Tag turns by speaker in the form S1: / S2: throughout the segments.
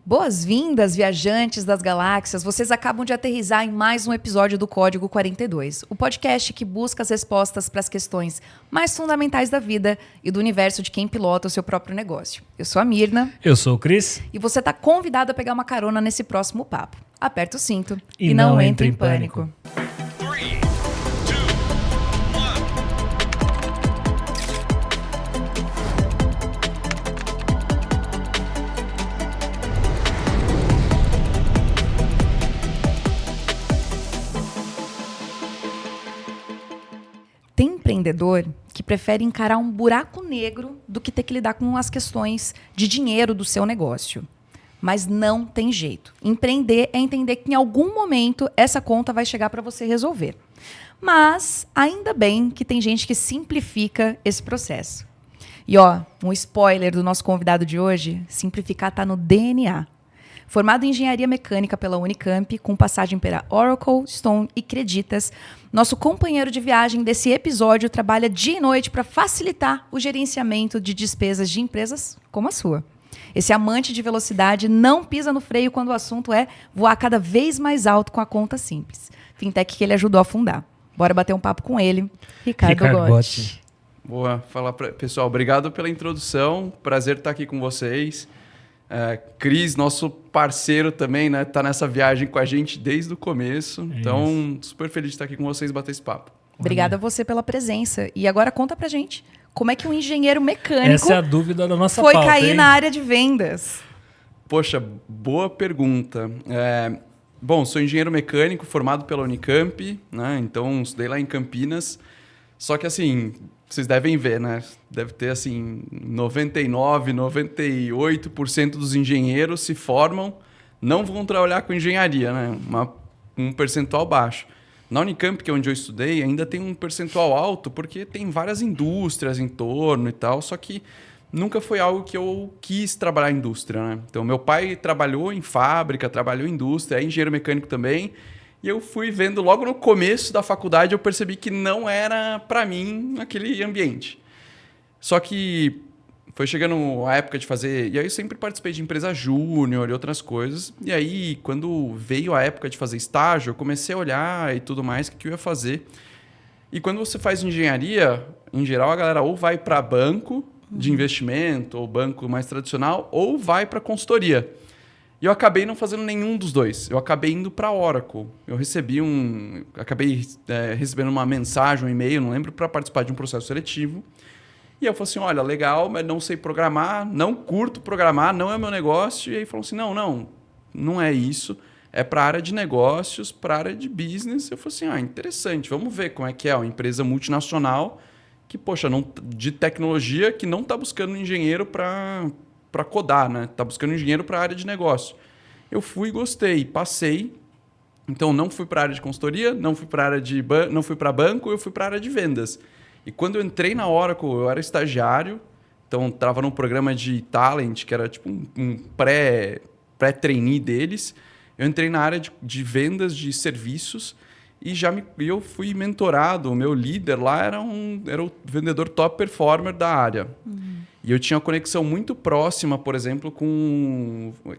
S1: Boas-vindas, viajantes das galáxias. Vocês acabam de aterrissar em mais um episódio do Código 42, o podcast que busca as respostas para as questões mais fundamentais da vida e do universo de quem pilota o seu próprio negócio. Eu sou a Mirna.
S2: Eu sou o Cris.
S1: E você está convidado a pegar uma carona nesse próximo papo. Aperta o cinto e não entre em pânico. Tem empreendedor que prefere encarar um buraco negro do que ter que lidar com as questões de dinheiro do seu negócio. Mas não tem jeito. Empreender é entender que em algum momento essa conta vai chegar para você resolver. Mas ainda bem que tem gente que simplifica esse processo. E um spoiler do nosso convidado de hoje, simplificar está no DNA. Formado em engenharia mecânica pela Unicamp, com passagem pela Oracle, Stone e Creditas, nosso companheiro de viagem desse episódio trabalha dia e noite para facilitar o gerenciamento de despesas de empresas como a sua. Esse amante de velocidade não pisa no freio quando o assunto é voar cada vez mais alto com a conta simples. Fintech que ele ajudou a fundar. Bora bater um papo com ele, Ricardo Gotti.
S3: Boa, pessoal, obrigado pela introdução, prazer estar aqui com vocês. Cris, nosso parceiro também, né? Tá nessa viagem com a gente desde o começo. Então, super feliz de estar aqui com vocês e bater esse papo.
S1: Obrigada a você pela presença. E agora conta pra gente, como é que um engenheiro mecânico
S2: Essa é a dúvida da nossa
S1: foi
S2: pauta,
S1: cair
S2: hein?
S1: na área de vendas?
S3: Poxa, boa pergunta. Bom, sou engenheiro mecânico formado pela Unicamp, né? Então, estudei lá em Campinas. Só que assim, vocês devem ver, né? Deve ter assim, 99%, 98% dos engenheiros se formam, não vão trabalhar com engenharia, né? Um percentual baixo. Na Unicamp, que é onde eu estudei, ainda tem um percentual alto, porque tem várias indústrias em torno e tal, só que nunca foi algo que eu quis trabalhar em indústria, né? Então, meu pai trabalhou em fábrica, trabalhou em indústria, é engenheiro mecânico também. E eu fui vendo logo no começo da faculdade, eu percebi que não era para mim aquele ambiente. Só que foi chegando a época de fazer... E aí eu sempre participei de empresa júnior e outras coisas. E aí, quando veio a época de fazer estágio, eu comecei a olhar e tudo mais, o que eu ia fazer. E quando você faz engenharia, em geral, a galera ou vai para banco de investimento, ou banco mais tradicional, ou vai para consultoria. E eu acabei não fazendo nenhum dos dois. Eu acabei indo para a Oracle. Eu acabei recebendo uma mensagem, um e-mail, não lembro, para participar de um processo seletivo. E eu falei assim, olha, legal, mas não sei programar, não curto programar, não é meu negócio. E aí falou assim, não é isso. É para a área de negócios, para a área de business. Eu falei assim, interessante, vamos ver como é que é uma empresa multinacional que, poxa, de tecnologia que não está buscando um engenheiro para codar, né? Tá buscando engenheiro para a área de negócio. Eu fui e gostei, passei. Então não fui para a área de consultoria, não fui para banco, eu fui para a área de vendas. E quando eu entrei na Oracle, eu era estagiário, então estava num programa de talent, que era tipo um pré-trainee deles. Eu entrei na área de vendas de serviços e eu fui mentorado. O meu líder lá era o vendedor top performer da área. E eu tinha uma conexão muito próxima, por exemplo,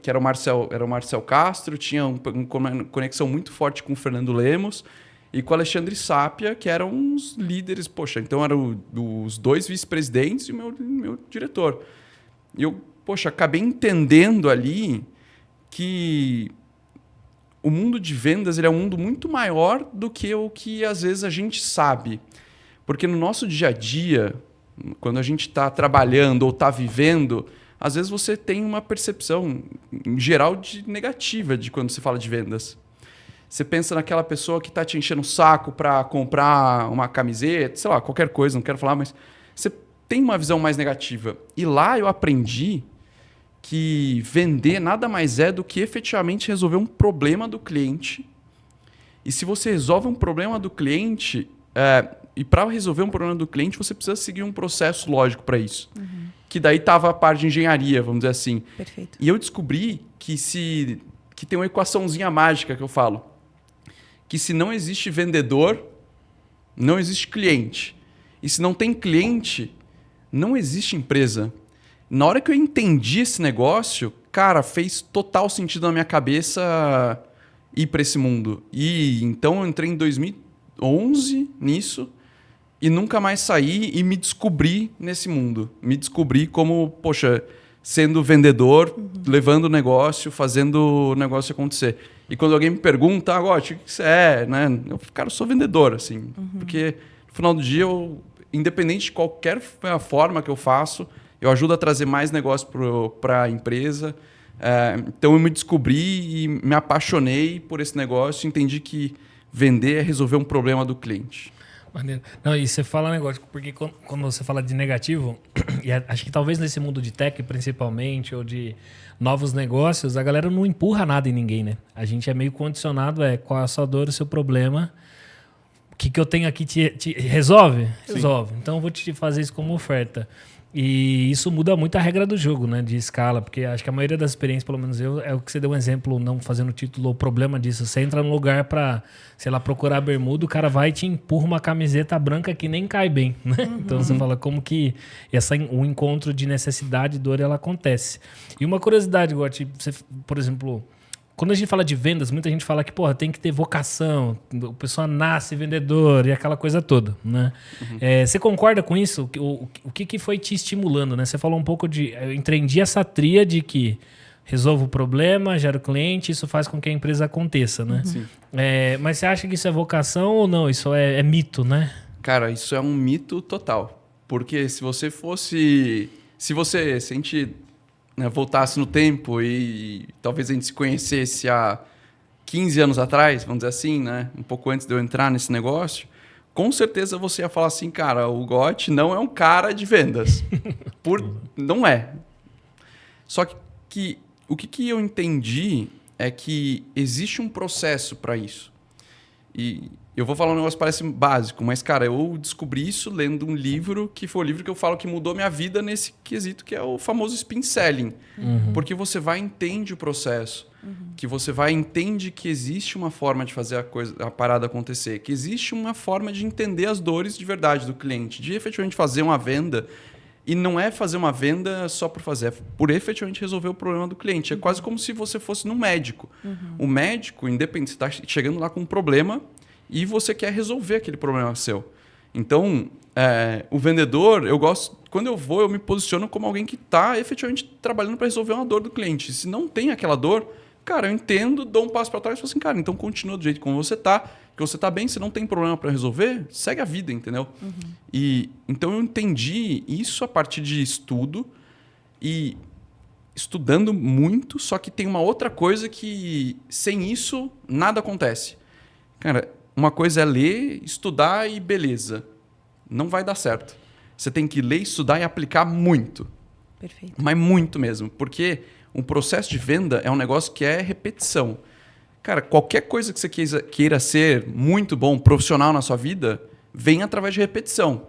S3: que era o Marcel Castro, tinha uma conexão muito forte com o Fernando Lemos e com o Alexandre Sapia, que eram os líderes. Poxa, então eram os dois vice-presidentes e o meu diretor. E eu, acabei entendendo ali que o mundo de vendas ele é um mundo muito maior do que o que às vezes a gente sabe. Porque no nosso dia a dia, quando a gente está trabalhando ou está vivendo, às vezes você tem uma percepção, em geral, negativa de quando você fala de vendas. Você pensa naquela pessoa que está te enchendo o saco para comprar uma camiseta, sei lá, qualquer coisa, não quero falar, mas você tem uma visão mais negativa. E lá eu aprendi que vender nada mais é do que efetivamente resolver um problema do cliente. E se você resolve um problema do cliente... E para resolver um problema do cliente, você precisa seguir um processo lógico para isso. Que daí estava a parte de engenharia, vamos dizer assim.
S1: Perfeito.
S3: E eu descobri que tem uma equaçãozinha mágica que eu falo. Que se não existe vendedor, não existe cliente. E se não tem cliente, não existe empresa. Na hora que eu entendi esse negócio, cara, fez total sentido na minha cabeça ir para esse mundo. E então eu entrei em 2011 nisso e nunca mais saí e me descobri nesse mundo. Me descobri como, poxa, sendo vendedor, levando o negócio, fazendo o negócio acontecer. E quando alguém me pergunta, agora, o que você é? Né? Eu sou vendedor, assim. Porque no final do dia, independente de qualquer forma que eu faço, eu ajudo a trazer mais negócio para a empresa. Então eu me descobri e me apaixonei por esse negócio, entendi que vender é resolver um problema do cliente.
S2: Maneiro. Não, e você fala um negócio, porque quando você fala de negativo, e acho que talvez nesse mundo de tech principalmente, ou de novos negócios, a galera não empurra nada em ninguém, né? A gente é meio condicionado, qual é a sua dor, o seu problema, o que eu tenho aqui te resolve?
S3: Sim.
S2: Resolve. Então eu vou te fazer isso como oferta. E isso muda muito a regra do jogo, né? De escala, porque acho que a maioria das experiências, pelo menos eu, é o que você deu um exemplo, não fazendo o título, o problema disso. Você entra num lugar pra, sei lá, procurar bermuda, o cara vai e te empurra uma camiseta branca que nem cai bem, né? Então você fala como que o encontro de necessidade e dor, ela acontece. E uma curiosidade, Gotti, você, por exemplo, quando a gente fala de vendas, muita gente fala que, porra, tem que ter vocação, o pessoal nasce vendedor e aquela coisa toda, né? Você concorda com isso? O que foi te estimulando, né? Você falou um pouco de... Eu entendi essa tríade que resolve o problema, gera o cliente, isso faz com que a empresa aconteça, né?
S3: Sim.
S2: Mas você acha que isso é vocação ou não? Isso é mito, né?
S3: Cara, isso é um mito total. Porque se você fosse... Se a gente... voltasse no tempo e talvez a gente se conhecesse há 15 anos atrás, vamos dizer assim, né? Um pouco antes de eu entrar nesse negócio, com certeza você ia falar assim, cara, o Gotti não é um cara de vendas. Não é. Só que o que eu entendi é que existe um processo para isso. E eu vou falar um negócio que parece básico, mas, cara, eu descobri isso lendo um livro, que foi o livro que eu falo que mudou minha vida nesse quesito, que é o famoso spin selling. Porque você vai e entende o processo. Que você vai e entende que existe uma forma de fazer a parada acontecer. Que existe uma forma de entender as dores de verdade do cliente. De efetivamente fazer uma venda. E não é fazer uma venda só por fazer, é por efetivamente resolver o problema do cliente. É quase como se você fosse no médico. O médico, independente, você está chegando lá com um problema e você quer resolver aquele problema seu. Então, o vendedor, eu gosto... Quando eu vou, eu me posiciono como alguém que está efetivamente trabalhando para resolver uma dor do cliente. Se não tem aquela dor, cara, eu entendo, dou um passo para trás e falo assim, cara, então continua do jeito como você está, que você está bem, se não tem problema para resolver, segue a vida, entendeu? E então eu entendi isso a partir de estudo e estudando muito, só que tem uma outra coisa que sem isso nada acontece. Cara, uma coisa é ler, estudar e beleza. Não vai dar certo. Você tem que ler, estudar e aplicar muito.
S1: Perfeito.
S3: Mas muito mesmo, porque um processo de venda é um negócio que é repetição. Cara, qualquer coisa que você queira ser muito bom, profissional na sua vida, vem através de repetição.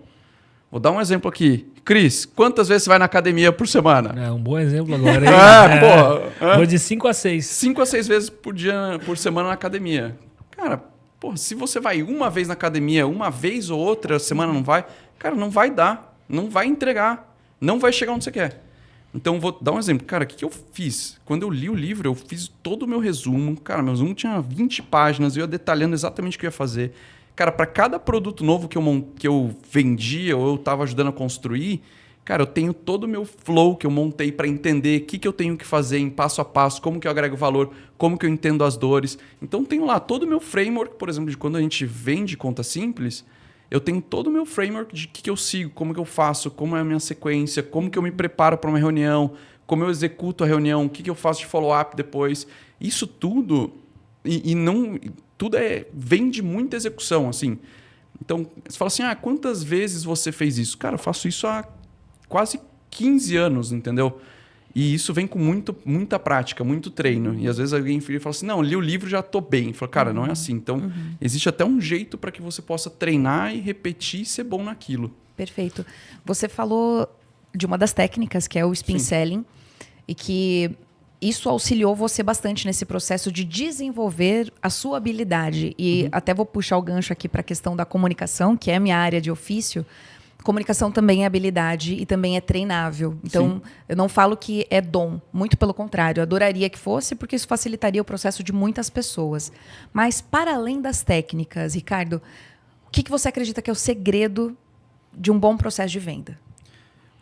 S3: Vou dar um exemplo aqui. Cris, quantas vezes você vai na academia por semana?
S2: É um bom exemplo agora. Hein? Vou de 5 a 6.
S3: 5 a 6 vezes por semana na academia. Cara, porra, se você vai uma vez na academia, uma vez ou outra semana não vai, cara, não vai dar. Não vai entregar. Não vai chegar onde você quer. Então, vou dar um exemplo. Cara, o que eu fiz? Quando eu li o livro, eu fiz todo o meu resumo. Cara, meu resumo tinha 20 páginas. Eu ia detalhando exatamente o que eu ia fazer. Cara, para cada produto novo que eu vendia ou eu estava ajudando a construir, cara, eu tenho todo o meu flow que eu montei para entender o que eu tenho que fazer em passo a passo, como que eu agrego valor, como que eu entendo as dores. Então, tenho lá todo o meu framework, por exemplo, de quando a gente vende conta simples, eu tenho todo o meu framework de o que eu sigo, como que eu faço, como é a minha sequência, como que eu me preparo para uma reunião, como eu executo a reunião, o que eu faço de follow-up depois. Isso tudo, tudo vem de muita execução, assim. Então, você fala assim, quantas vezes você fez isso? Cara, eu faço isso há quase 15 anos, entendeu? E isso vem com muita prática, muito treino. E às vezes alguém fala assim, não, li o livro, já estou bem. Fala, cara, não é assim. Então, existe até um jeito para que você possa treinar e repetir e ser bom naquilo.
S1: Perfeito. Você falou de uma das técnicas, que é o spin selling, e que isso auxiliou você bastante nesse processo de desenvolver a sua habilidade. E até vou puxar o gancho aqui para a questão da comunicação, que é a minha área de ofício. comunicação também é habilidade e também é treinável. Então, eu não falo que é dom, muito pelo contrário. Eu adoraria que fosse, porque isso facilitaria o processo de muitas pessoas. Mas, para além das técnicas, Ricardo, o que você acredita que é o segredo de um bom processo de venda?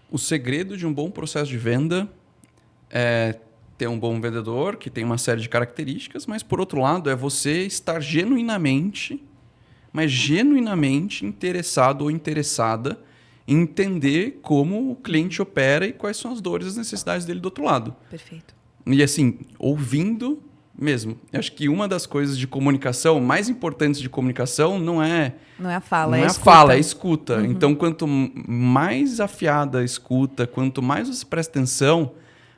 S3: O segredo de um bom processo de venda é ter um bom vendedor, que tem uma série de características, mas, por outro lado, é você estar genuinamente interessado ou interessada em entender como o cliente opera e quais são as dores e as necessidades dele do outro lado.
S1: Perfeito.
S3: E assim, ouvindo mesmo. Eu acho que uma das coisas de comunicação, mais importantes de comunicação, não é
S1: a fala,
S3: é a
S1: escuta.
S3: fala, é a escuta. Então, quanto mais afiada a escuta, quanto mais você presta atenção,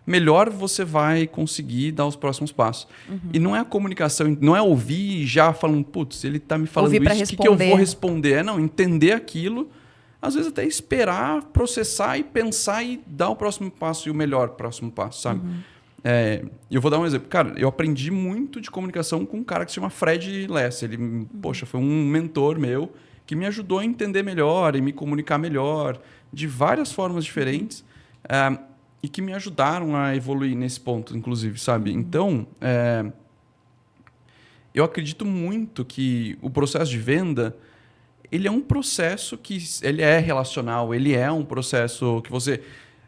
S3: melhor você vai conseguir dar os próximos passos. E não é a comunicação, não é ouvir já falando, putz, ele está me falando
S1: Ouvir
S3: isso, o que eu vou responder? É não, entender aquilo, às vezes até esperar, processar e pensar e dar o próximo passo e o melhor próximo passo, sabe? Eu vou dar um exemplo. Cara, eu aprendi muito de comunicação com um cara que se chama Fred Less. Ele, poxa, foi um mentor meu que me ajudou a entender melhor e me comunicar melhor de várias formas diferentes. E que me ajudaram a evoluir nesse ponto, inclusive, sabe? Então, eu acredito muito que o processo de venda, ele é um processo que ele é relacional, ele é um processo que você...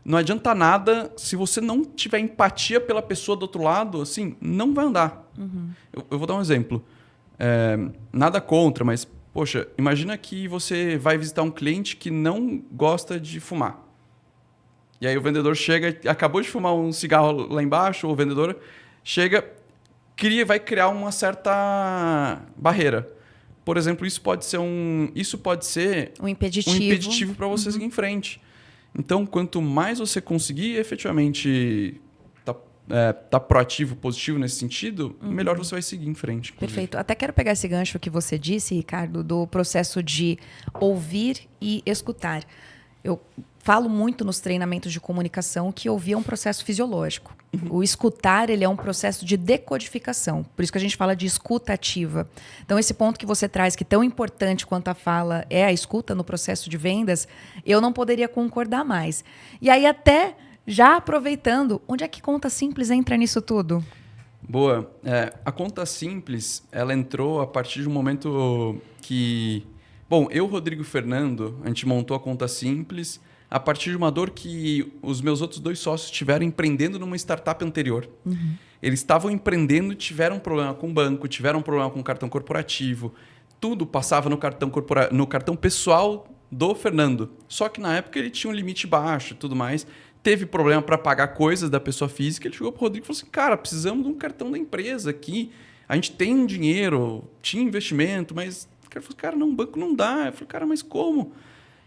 S3: Não adianta nada se você não tiver empatia pela pessoa do outro lado, assim, não vai andar. Eu vou dar um exemplo. Nada contra, mas, poxa, imagina que você vai visitar um cliente que não gosta de fumar. E aí o vendedor chega, acabou de fumar um cigarro lá embaixo, ou o vendedor chega, vai criar uma certa barreira. Por exemplo, isso pode ser um impeditivo para você seguir em frente. Então, quanto mais você conseguir efetivamente tá proativo, positivo nesse sentido, melhor você vai seguir em frente. Inclusive.
S1: Perfeito. Até quero pegar esse gancho que você disse, Ricardo, do processo de ouvir e escutar. Eu falo muito nos treinamentos de comunicação que ouvir é um processo fisiológico. O escutar, ele é um processo de decodificação. Por isso que a gente fala de escuta ativa. Então, esse ponto que você traz, que tão importante quanto a fala é a escuta no processo de vendas, eu não poderia concordar mais. E aí, até já aproveitando, onde é que Conta Simples entra nisso tudo?
S3: Boa. A Conta Simples, ela entrou a partir de um momento que... Bom, eu, Rodrigo e Fernando, a gente montou a Conta Simples a partir de uma dor que os meus outros 2 sócios tiveram empreendendo numa startup anterior. Eles estavam empreendendo e tiveram um problema com o banco, tiveram um problema com o cartão corporativo. Tudo passava no cartão pessoal do Fernando. Só que na época ele tinha um limite baixo e tudo mais. Teve problema para pagar coisas da pessoa física. Ele chegou para o Rodrigo e falou assim, cara, precisamos de um cartão da empresa aqui. A gente tem dinheiro, tinha investimento, mas... O cara falou, cara, não, o banco não dá. Eu falei, cara, mas como?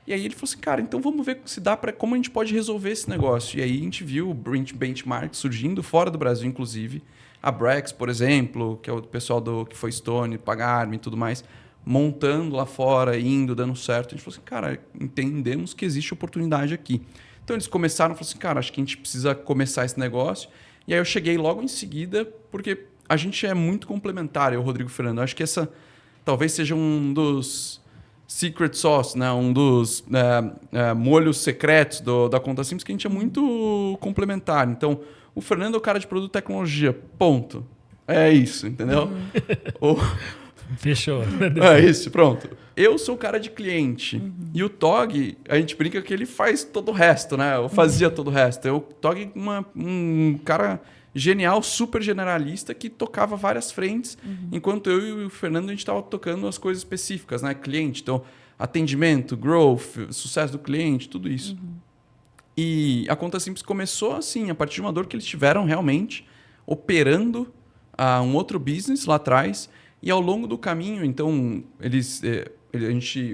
S3: E aí ele falou assim, cara, então vamos ver se dá como a gente pode resolver esse negócio. E aí a gente viu o Benchmark surgindo fora do Brasil, inclusive. A Brex, por exemplo, que é o pessoal que foi Stone, Pagar.me e tudo mais, montando lá fora, indo, dando certo. A gente falou assim, cara, entendemos que existe oportunidade aqui. Então eles começaram e falaram assim, cara, acho que a gente precisa começar esse negócio. E aí eu cheguei logo em seguida, porque a gente é muito complementar, eu, Rodrigo e Fernando. Eu acho que essa talvez seja um dos... secret sauce, né? Um dos molhos secretos da Conta Simples, que a gente é muito complementar. Então, o Fernando é o cara de produto e tecnologia, ponto. É isso, entendeu?
S2: Fechou.
S3: É isso, pronto. Eu sou o cara de cliente. E o Tog, a gente brinca que ele faz todo o resto, né? Eu fazia todo o resto. O Tog é um cara genial, super generalista, que tocava várias frentes, enquanto eu e o Fernando a gente estava tocando as coisas específicas, né? Cliente, então atendimento, growth, sucesso do cliente, tudo isso. E a Conta Simples começou assim, a partir de uma dor que eles tiveram realmente operando um outro business lá atrás, e ao longo do caminho, então,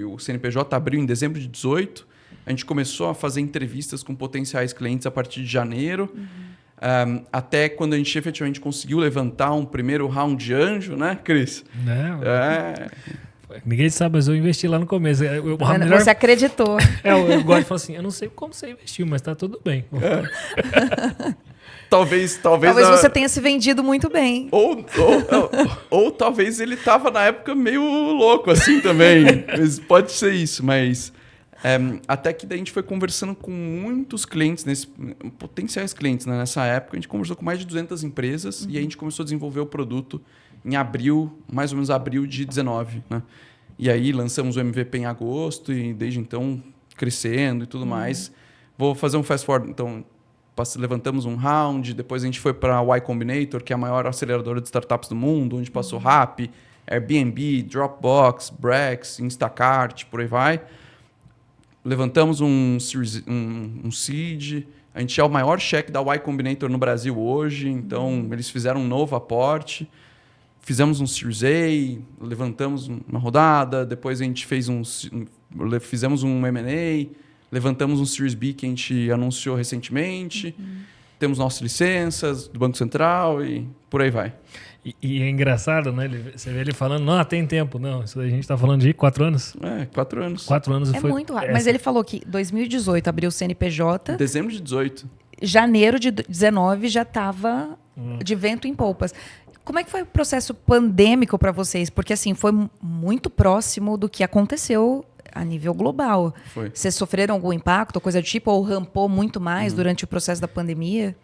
S3: o CNPJ abriu em dezembro de 2018, a gente começou a fazer entrevistas com potenciais clientes a partir de janeiro, até quando a gente efetivamente conseguiu levantar um primeiro round de anjo, né, Cris?
S2: Não. Ninguém sabe, mas eu investi lá no começo.
S1: Você acreditou.
S2: Eu gosto de falar assim, eu não sei como você investiu, mas tá tudo bem.
S3: Talvez
S1: você tenha se vendido muito bem.
S3: Ou talvez ele estava na época meio louco assim também. Pode ser isso, mas Até que daí a gente foi conversando com muitos clientes, potenciais clientes, né? Nessa época. A gente conversou com mais de 200 empresas e a gente começou a desenvolver o produto em abril, mais ou menos abril de 19, né? E aí lançamos o MVP em agosto e desde então crescendo e tudo mais. Vou fazer um fast forward. Então, levantamos um round, depois a gente foi para a Y Combinator, que é a maior aceleradora de startups do mundo, onde passou Rappi, Airbnb, Dropbox, Brex, Instacart, por aí vai. Levantamos um seed. A gente é o maior cheque da Y Combinator no Brasil hoje, então eles fizeram um novo aporte. Fizemos um Series A, levantamos uma rodada, depois a gente fizemos um M&A, levantamos um Series B que a gente anunciou recentemente, temos nossas licenças do Banco Central e por aí vai.
S2: E é engraçado, né? Você vê ele falando, não, tem tempo. Não, isso a gente tá falando de 4 anos.
S3: 4 anos.
S2: 4 anos
S1: É
S2: foi...
S1: muito rápido. Mas ele falou que 2018 abriu o CNPJ.
S3: Dezembro de 18.
S1: Janeiro de 19 já estava de vento em polpas. Como é que foi o processo pandêmico para vocês? Porque assim, foi muito próximo do que aconteceu a nível global.
S3: Foi.
S1: Vocês sofreram algum impacto, coisa do tipo, ou rampou muito mais durante o processo da pandemia?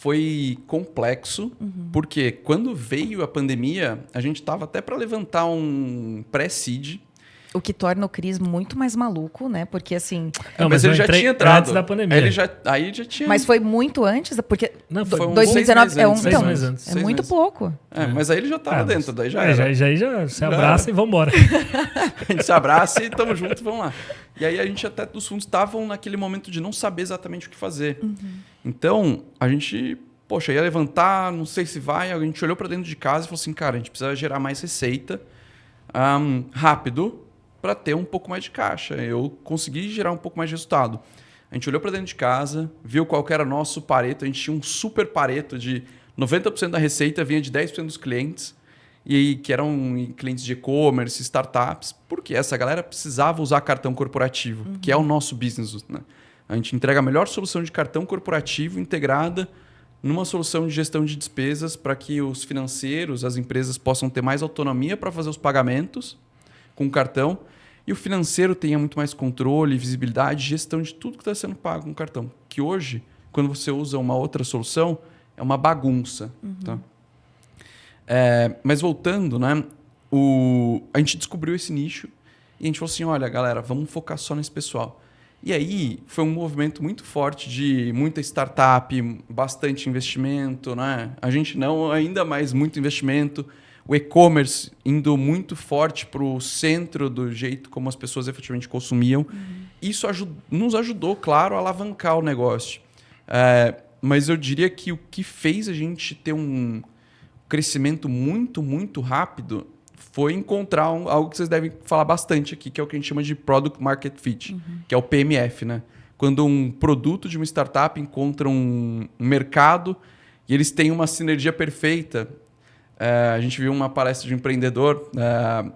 S3: Foi complexo, porque quando veio a pandemia, a gente estava até para levantar um pré-seed.
S1: O que torna o Cris muito mais maluco, né? Porque assim...
S2: Não,
S3: mas ele já tinha entrado.
S2: Antes da pandemia.
S3: Aí já tinha...
S1: Mas foi muito antes, porque
S2: Não, foi
S1: 2019
S3: 6 meses
S1: então,
S2: meses antes.
S1: é muito pouco.
S3: Mas aí ele já estava dentro, daí já era.
S2: Já se abraça e vambora.
S3: A gente se abraça e estamos juntos, vamos lá. E aí a gente até dos fundos estavam naquele momento de não saber exatamente o que fazer. Então, a gente, ia levantar, não sei se vai, a gente olhou para dentro de casa e falou assim, cara, a gente precisa gerar mais receita rápido para ter um pouco mais de caixa. Eu consegui gerar um pouco mais de resultado. A gente olhou para dentro de casa, viu qual que era nosso pareto, a gente tinha um super pareto de 90% da receita vinha de 10% dos clientes, e que eram clientes de e-commerce, startups, porque essa galera precisava usar cartão corporativo, que é o nosso business, né? A gente entrega a melhor solução de cartão corporativo integrada numa solução de gestão de despesas para que os financeiros, as empresas possam ter mais autonomia para fazer os pagamentos com o cartão e o financeiro tenha muito mais controle, visibilidade, gestão de tudo que está sendo pago com o cartão. Que hoje, quando você usa uma outra solução, é uma bagunça. Tá? Mas voltando, né, a gente descobriu esse nicho e a gente falou assim, olha, galera, vamos focar só nesse pessoal. E aí foi um movimento muito forte de muita startup, bastante investimento, né? A gente não, ainda mais muito investimento, o e-commerce indo muito forte para o centro do jeito como as pessoas efetivamente consumiam. Isso nos ajudou, claro, a alavancar o negócio. Mas eu diria que o que fez a gente ter um crescimento muito, muito rápido foi encontrar algo que vocês devem falar bastante aqui, que é o que a gente chama de Product Market Fit, que é o PMF, né? Quando um produto de uma startup encontra um mercado e eles têm uma sinergia perfeita. A gente viu uma palestra de um empreendedor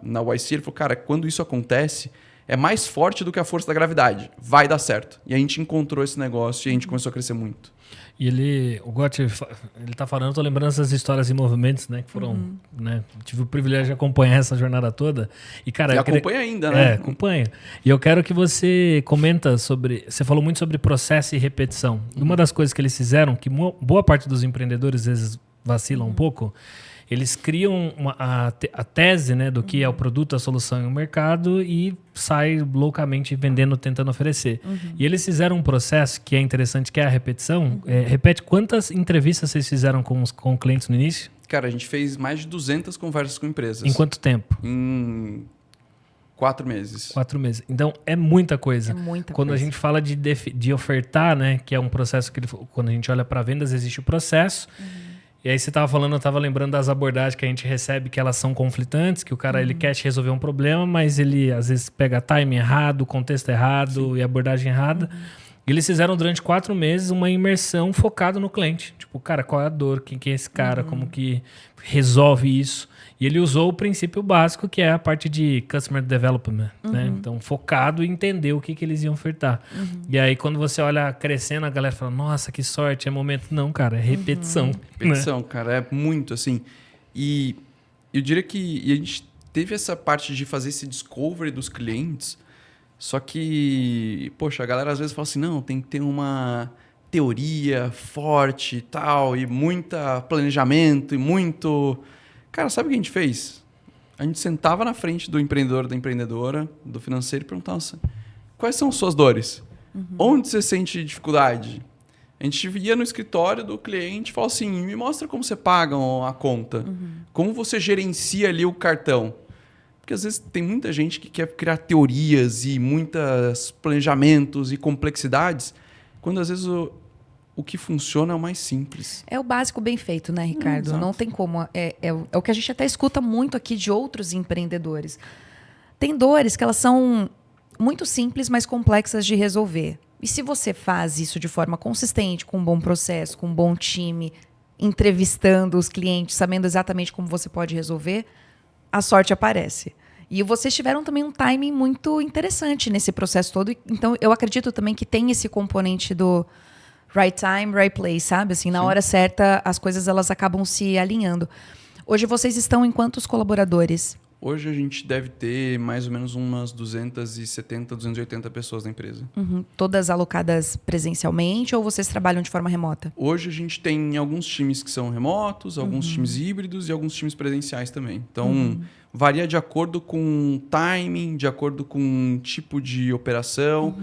S3: na YC, ele falou, cara, quando isso acontece, é mais forte do que a força da gravidade. Vai dar certo. E a gente encontrou esse negócio e a gente começou a crescer muito.
S2: E o Gotti, ele tá falando, eu tô lembrando essas histórias e movimentos, né, que foram, né, tive o privilégio de acompanhar essa jornada toda. E, cara,
S3: acompanha ainda, né?
S2: Acompanha. E eu quero que você comenta você falou muito sobre processo e repetição. E uma das coisas que eles fizeram, que boa parte dos empreendedores às vezes vacilam um pouco, eles criam a tese, né, do que é o produto, a solução e o mercado e saem loucamente vendendo, tentando oferecer. E eles fizeram um processo que é interessante, que é a repetição. Repete, quantas entrevistas vocês fizeram com clientes no início?
S3: Cara, a gente fez mais de 200 conversas com empresas.
S2: Em quanto tempo?
S3: Em 4 meses.
S2: 4 meses. Então, é muita coisa.
S1: É muita
S2: Quando
S1: coisa.
S2: a gente fala de ofertar, né, que é um processo que quando a gente olha para vendas, existe o processo. E aí você estava falando, eu estava lembrando das abordagens que a gente recebe, que elas são conflitantes, que o cara ele quer te resolver um problema, mas ele às vezes pega timing errado, contexto errado e abordagem errada. E eles fizeram durante 4 meses uma imersão focada no cliente. Tipo, cara, qual é a dor? Quem que é esse cara? Como que resolve isso? E ele usou o princípio básico, que é a parte de Customer Development. Né? Então, focado em entender o que eles iam ofertar. E aí, quando você olha crescendo, a galera fala, nossa, que sorte, é momento. Não, cara, é repetição.
S3: Repetição,
S2: né?
S3: cara, é muito assim. E eu diria que a gente teve essa parte de fazer esse discovery dos clientes, Só que, poxa, a galera às vezes fala assim, não, tem que ter uma teoria forte e tal, e muita planejamento, e muito... Cara, sabe o que a gente fez? A gente sentava na frente do empreendedor, da empreendedora, do financeiro e perguntava assim, quais são suas dores? Onde você sente dificuldade? A gente ia no escritório do cliente e falava assim, me mostra como você paga a conta. Como você gerencia ali o cartão. Porque às vezes tem muita gente que quer criar teorias e muitos planejamentos e complexidades, quando às vezes o que funciona é o mais simples.
S1: É o básico bem feito, né, Ricardo?
S3: Exato.
S1: Não tem como. É o que a gente até escuta muito aqui de outros empreendedores. Tem dores que elas são muito simples, mas complexas de resolver. E se você faz isso de forma consistente, com um bom processo, com um bom time, entrevistando os clientes, sabendo exatamente como você pode resolver, a sorte aparece. E vocês tiveram também um timing muito interessante nesse processo todo. Então, eu acredito também que tem esse componente do right time, right place, sabe? Assim, na hora certa, as coisas elas acabam se alinhando. Hoje, vocês estão em quantos colaboradores?
S3: Hoje a gente deve ter mais ou menos umas 270, 280 pessoas na empresa.
S1: Todas alocadas presencialmente ou vocês trabalham de forma remota?
S3: Hoje a gente tem alguns times que são remotos, alguns times híbridos e alguns times presenciais também. Então, varia de acordo com timing, de acordo com tipo de operação.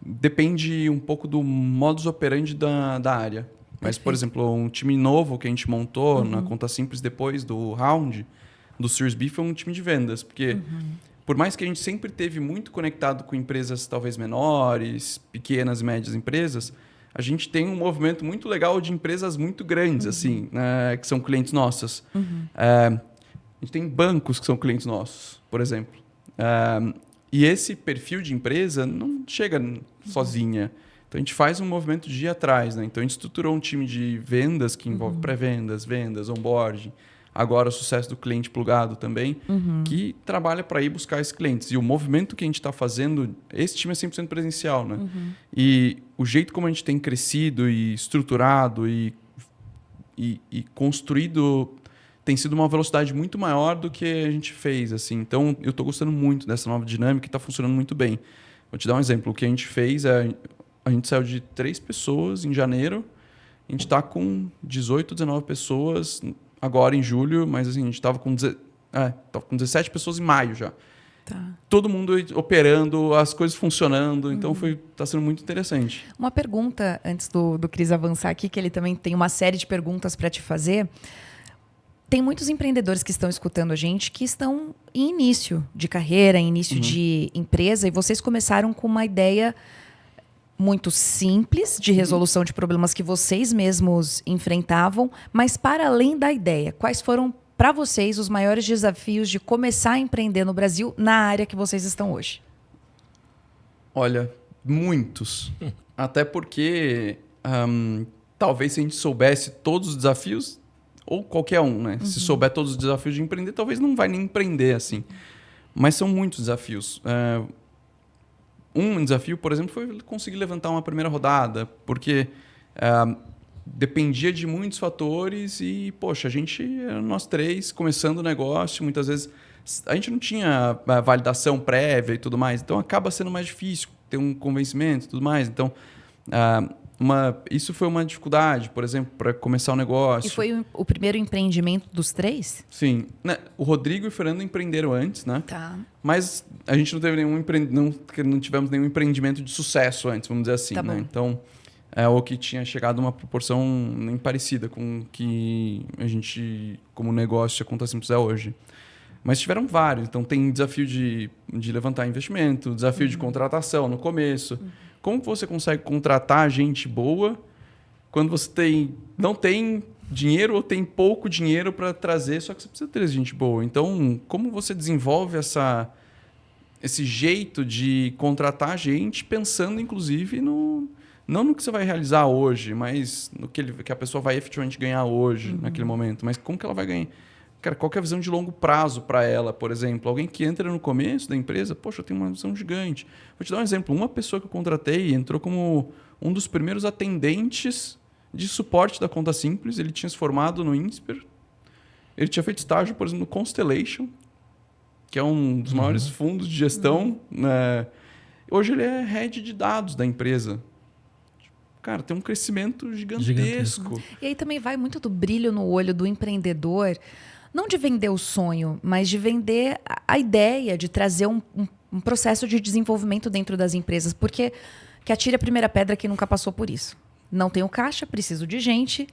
S3: Depende um pouco do modus operandi da área. Mas, por exemplo, um time novo que a gente montou na Conta Simples depois do round, do Series B, foi um time de vendas. Porque, por mais que a gente sempre teve muito conectado com empresas talvez menores, pequenas e médias empresas, a gente tem um movimento muito legal de empresas muito grandes, assim, né, que são clientes nossas. A gente tem bancos que são clientes nossos, por exemplo. E esse perfil de empresa não chega sozinha. Então, a gente faz um movimento de ir atrás. Né? Então, a gente estruturou um time de vendas que envolve pré-vendas, vendas, onboarding. Agora, o sucesso do cliente plugado também, que trabalha para ir buscar esses clientes. E o movimento que a gente está fazendo, esse time é 100% presencial. Né? E o jeito como a gente tem crescido e estruturado e construído tem sido uma velocidade muito maior do que a gente fez. Assim. Então, eu estou gostando muito dessa nova dinâmica e está funcionando muito bem. Vou te dar um exemplo. O que a gente fez é... A gente saiu de 3 pessoas em janeiro. A gente está com 18, 19 pessoas agora em julho, mas assim, a gente estava com 17 pessoas em maio já.
S1: Tá.
S3: Todo mundo operando, as coisas funcionando. Então, está sendo muito interessante.
S1: Uma pergunta, antes do Cris avançar aqui, que ele também tem uma série de perguntas para te fazer. Tem muitos empreendedores que estão escutando a gente que estão em início de carreira, em início de empresa, e vocês começaram com uma ideia muito simples de resolução de problemas que vocês mesmos enfrentavam, mas para além da ideia, quais foram para vocês os maiores desafios de começar a empreender no Brasil na área que vocês estão hoje?
S3: Olha, muitos. Até porque talvez se a gente soubesse todos os desafios, ou qualquer um, né? Se souber todos os desafios de empreender, talvez não vai nem empreender assim. Mas são muitos desafios. Um desafio, por exemplo, foi conseguir levantar uma primeira rodada, porque dependia de muitos fatores e, poxa, nós 3, começando o negócio, muitas vezes a gente não tinha validação prévia e tudo mais, então acaba sendo mais difícil ter um convencimento e tudo mais. Então, isso foi uma dificuldade, por exemplo, para começar o negócio.
S1: E foi o primeiro empreendimento dos 3?
S3: Sim. Né? O Rodrigo e o Fernando empreenderam antes, né?
S1: Tá.
S3: Mas a gente não teve não tivemos nenhum empreendimento de sucesso antes, vamos dizer assim.
S1: Tá bom.
S3: Né? Então, é o que tinha chegado a uma proporção nem parecida com o que a gente, como negócio, a Conta Simples é hoje. Mas tiveram vários. Então, tem desafio de levantar investimento, desafio de contratação no começo. Como você consegue contratar gente boa quando você não tem dinheiro ou tem pouco dinheiro para trazer, só que você precisa ter gente boa. Então, como você desenvolve esse jeito de contratar gente pensando, inclusive, não no que você vai realizar hoje, mas no que a pessoa vai efetivamente ganhar hoje, naquele momento. Mas como que ela vai ganhar? Cara, qual que é a visão de longo prazo para ela, por exemplo? Alguém que entra no começo da empresa, poxa, eu tenho uma visão gigante. Vou te dar um exemplo. Uma pessoa que eu contratei entrou como um dos primeiros atendentes de suporte da Conta Simples. Ele tinha se formado no INSPER. Ele tinha feito estágio, por exemplo, no Constellation. que é um dos maiores fundos de gestão, hoje ele é head de dados da empresa. Cara, tem um crescimento gigantesco.
S1: E aí também vai muito do brilho no olho do empreendedor, não de vender o sonho, mas de vender a ideia, de trazer um processo de desenvolvimento dentro das empresas. Porque que atire a primeira pedra quem nunca passou por isso. Não tenho caixa, preciso de gente,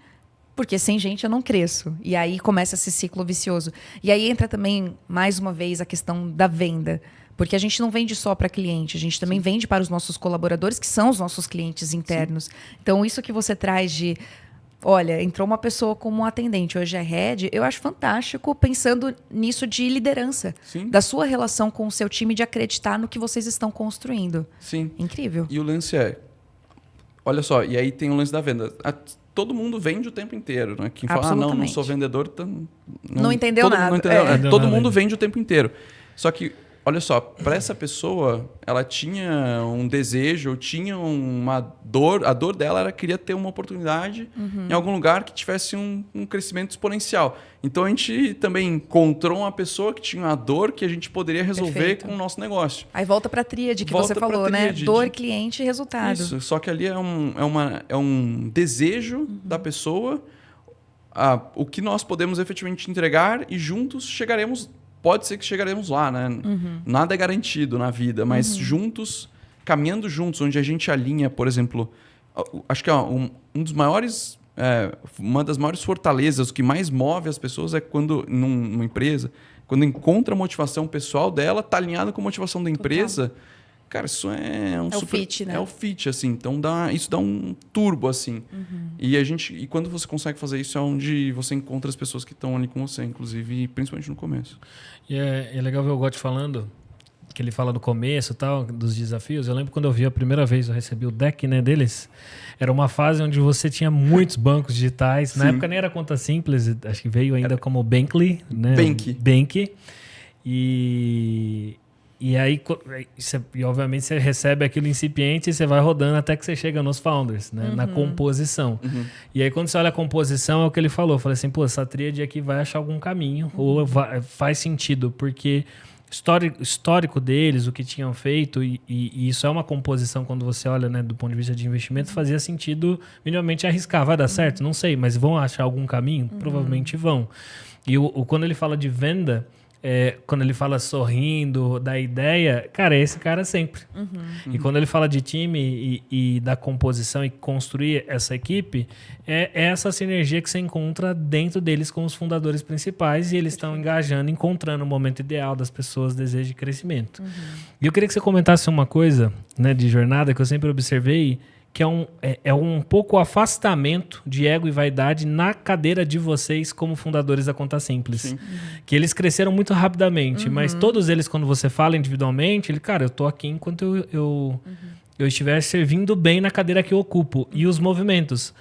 S1: porque sem gente eu não cresço. E aí começa esse ciclo vicioso. E aí entra também, mais uma vez, a questão da venda. Porque a gente não vende só para cliente, a gente também vende para os nossos colaboradores, que são os nossos clientes internos. Sim. Então, isso que você traz de... Olha, entrou uma pessoa como atendente, hoje é head, eu acho fantástico pensando nisso de liderança.
S3: Sim.
S1: Da sua relação com o seu time, de acreditar no que vocês estão construindo.
S3: Sim.
S1: Incrível.
S3: E o lance é... Olha só, e aí tem o lance da venda. Todo mundo vende o tempo inteiro, né? Quem fala, não sou vendedor...
S1: Não entendeu nada.
S3: Não entendeu, todo mundo vende o tempo inteiro. Só que... Olha só, para essa pessoa, ela tinha um desejo, tinha uma dor. A dor dela era queria ter uma oportunidade em algum lugar que tivesse um crescimento exponencial. Então, a gente também encontrou uma pessoa que tinha uma dor que a gente poderia resolver com o nosso negócio.
S1: Aí volta para a tríade que você falou, né? Dor, cliente e resultado.
S3: Isso, só que ali é um desejo da pessoa, o que nós podemos efetivamente entregar e juntos chegaremos... Pode ser que chegaremos lá, né? Nada é garantido na vida, mas juntos, caminhando juntos, onde a gente alinha, por exemplo, acho que um dos maiores, uma das maiores fortalezas, o que mais move as pessoas é quando, numa empresa, quando encontra a motivação pessoal dela, tá alinhado com a motivação da empresa. Total. Cara, isso é um
S1: super... o fit, né?
S3: É o fit, assim. Então, isso dá um turbo, assim. E quando você consegue fazer isso, é onde você encontra as pessoas que estão ali com você, inclusive, principalmente no começo.
S2: E é legal ver o Gotti falando, que ele fala do começo e tal, dos desafios. Eu lembro quando eu vi a primeira vez, eu recebi o deck, né, deles. Era uma fase onde você tinha muitos bancos digitais. Na época nem era conta simples, acho que veio ainda como Bankly, né? Bank. E aí, obviamente, você recebe aquilo incipiente e você vai rodando até que você chega nos founders, né? Na composição. E aí, quando você olha a composição, é o que ele falou. Eu falei assim, pô, essa tríade aqui vai achar algum caminho, ou faz sentido, porque histórico deles, o que tinham feito, e isso é uma composição, quando você olha, né, do ponto de vista de investimento, fazia sentido minimamente arriscar. Vai dar certo? Não sei, mas vão achar algum caminho? Provavelmente vão. E quando ele fala de venda... quando ele fala sorrindo, da ideia, cara, é esse cara sempre. E quando ele fala de time e da composição e construir essa equipe, é essa sinergia que você encontra dentro deles com os fundadores principais, e eles estão engajando, encontrando o momento ideal das pessoas, desejo de crescimento. E eu queria que você comentasse uma coisa, né, de jornada que eu sempre observei, que é um pouco afastamento de ego e vaidade na cadeira de vocês como fundadores da Conta Simples. Que eles cresceram muito rapidamente, mas todos eles, quando você fala individualmente, cara, eu tô aqui enquanto eu estiver servindo bem na cadeira que eu ocupo. E os movimentos.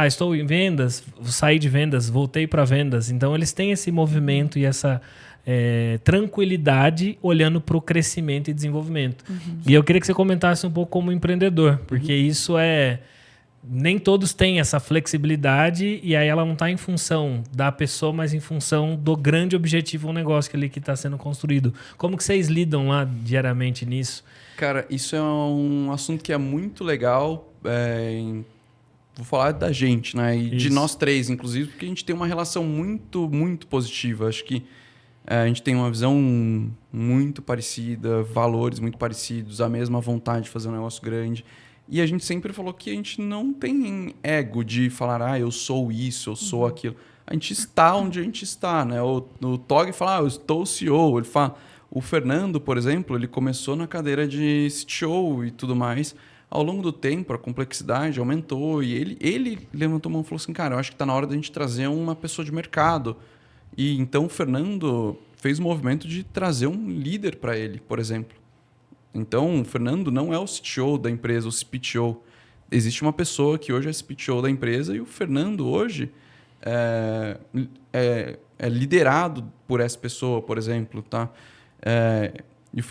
S2: Estou em vendas, saí de vendas, voltei para vendas. Então, eles têm esse movimento e essa... tranquilidade olhando para o crescimento e desenvolvimento. E eu queria que você comentasse um pouco como empreendedor, porque isso nem todos têm essa flexibilidade, e aí ela não está em função da pessoa, mas em função do grande objetivo, um negócio que está sendo construído. Como que vocês lidam lá diariamente nisso?
S3: Cara, isso é um assunto que é muito legal. Vou falar da gente, né? E de nós três, inclusive, porque a gente tem uma relação muito, muito positiva. Acho que a gente tem uma visão muito parecida, valores muito parecidos, a mesma vontade de fazer um negócio grande. E a gente sempre falou que a gente não tem ego de falar, eu sou isso, eu sou aquilo. A gente está onde a gente está, né? O Tog fala, eu estou CEO. Ele fala, o Fernando, por exemplo, ele começou na cadeira de CTO e tudo mais. Ao longo do tempo, a complexidade aumentou e ele levantou a mão e falou assim, cara, eu acho que está na hora da gente trazer uma pessoa de mercado. E então o Fernando fez o movimento de trazer um líder para ele, por exemplo. Então o Fernando não é o CTO da empresa, o CPTO. Existe uma pessoa que hoje é CPTO da empresa, e o Fernando hoje é liderado por essa pessoa, por exemplo. Tá?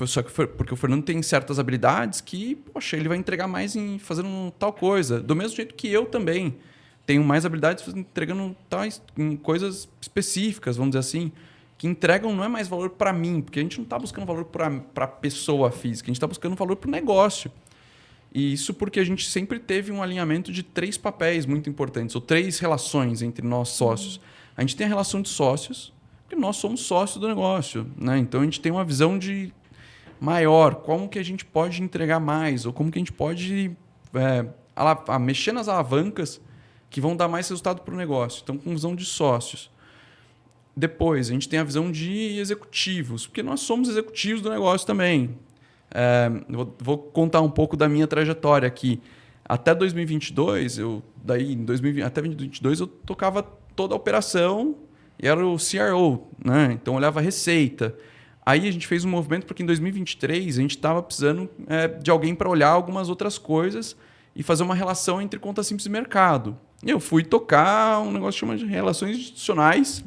S3: Só que porque o Fernando tem certas habilidades que, poxa, ele vai entregar mais fazendo tal coisa. Do mesmo jeito que eu também tenho mais habilidades entregando tais em coisas específicas, vamos dizer assim. que entregam não é mais valor para mim, porque a gente não está buscando valor para a pessoa física, a gente está buscando valor para o negócio. E isso porque a gente sempre teve um alinhamento de 3 papéis muito importantes, ou 3 relações entre nós sócios. A gente tem a relação de sócios, porque nós somos sócios do negócio, né? Então a gente tem uma visão de maior, como que a gente pode entregar mais, ou como que a gente pode mexer nas alavancas que vão dar mais resultado para o negócio. Então, com visão de sócios. Depois, a gente tem a visão de executivos, porque nós somos executivos do negócio também. Vou contar um pouco da minha trajetória aqui. Até 2022, até 2022 eu tocava toda a operação e era o CRO, né? Então, eu olhava a receita. Aí a gente fez um movimento porque em 2023 a gente estava precisando de alguém para olhar algumas outras coisas e fazer uma relação entre conta simples e mercado. E eu fui tocar um negócio chamado de relações institucionais.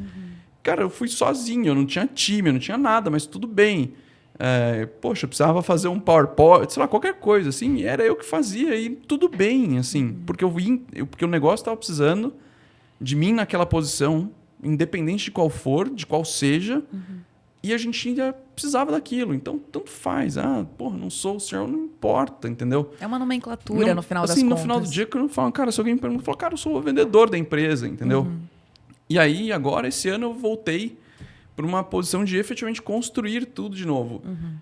S3: Cara, eu fui sozinho, eu não tinha time, eu não tinha nada, mas tudo bem. Poxa, eu precisava fazer um PowerPoint, sei lá, qualquer coisa, assim, era eu que fazia e tudo bem, assim, porque porque o negócio estava precisando de mim naquela posição, independente de qual for, de qual seja, e a gente ainda precisava daquilo, então tanto faz. Não sou o senhor, não importa, entendeu?
S1: É uma nomenclatura no final das
S3: contas.
S1: contas.
S3: No final do dia, que eu não falo, cara, se alguém me pergunta, eu falo, cara, eu sou o vendedor da empresa, entendeu? E aí, agora, esse ano, eu voltei para uma posição de efetivamente construir tudo de novo.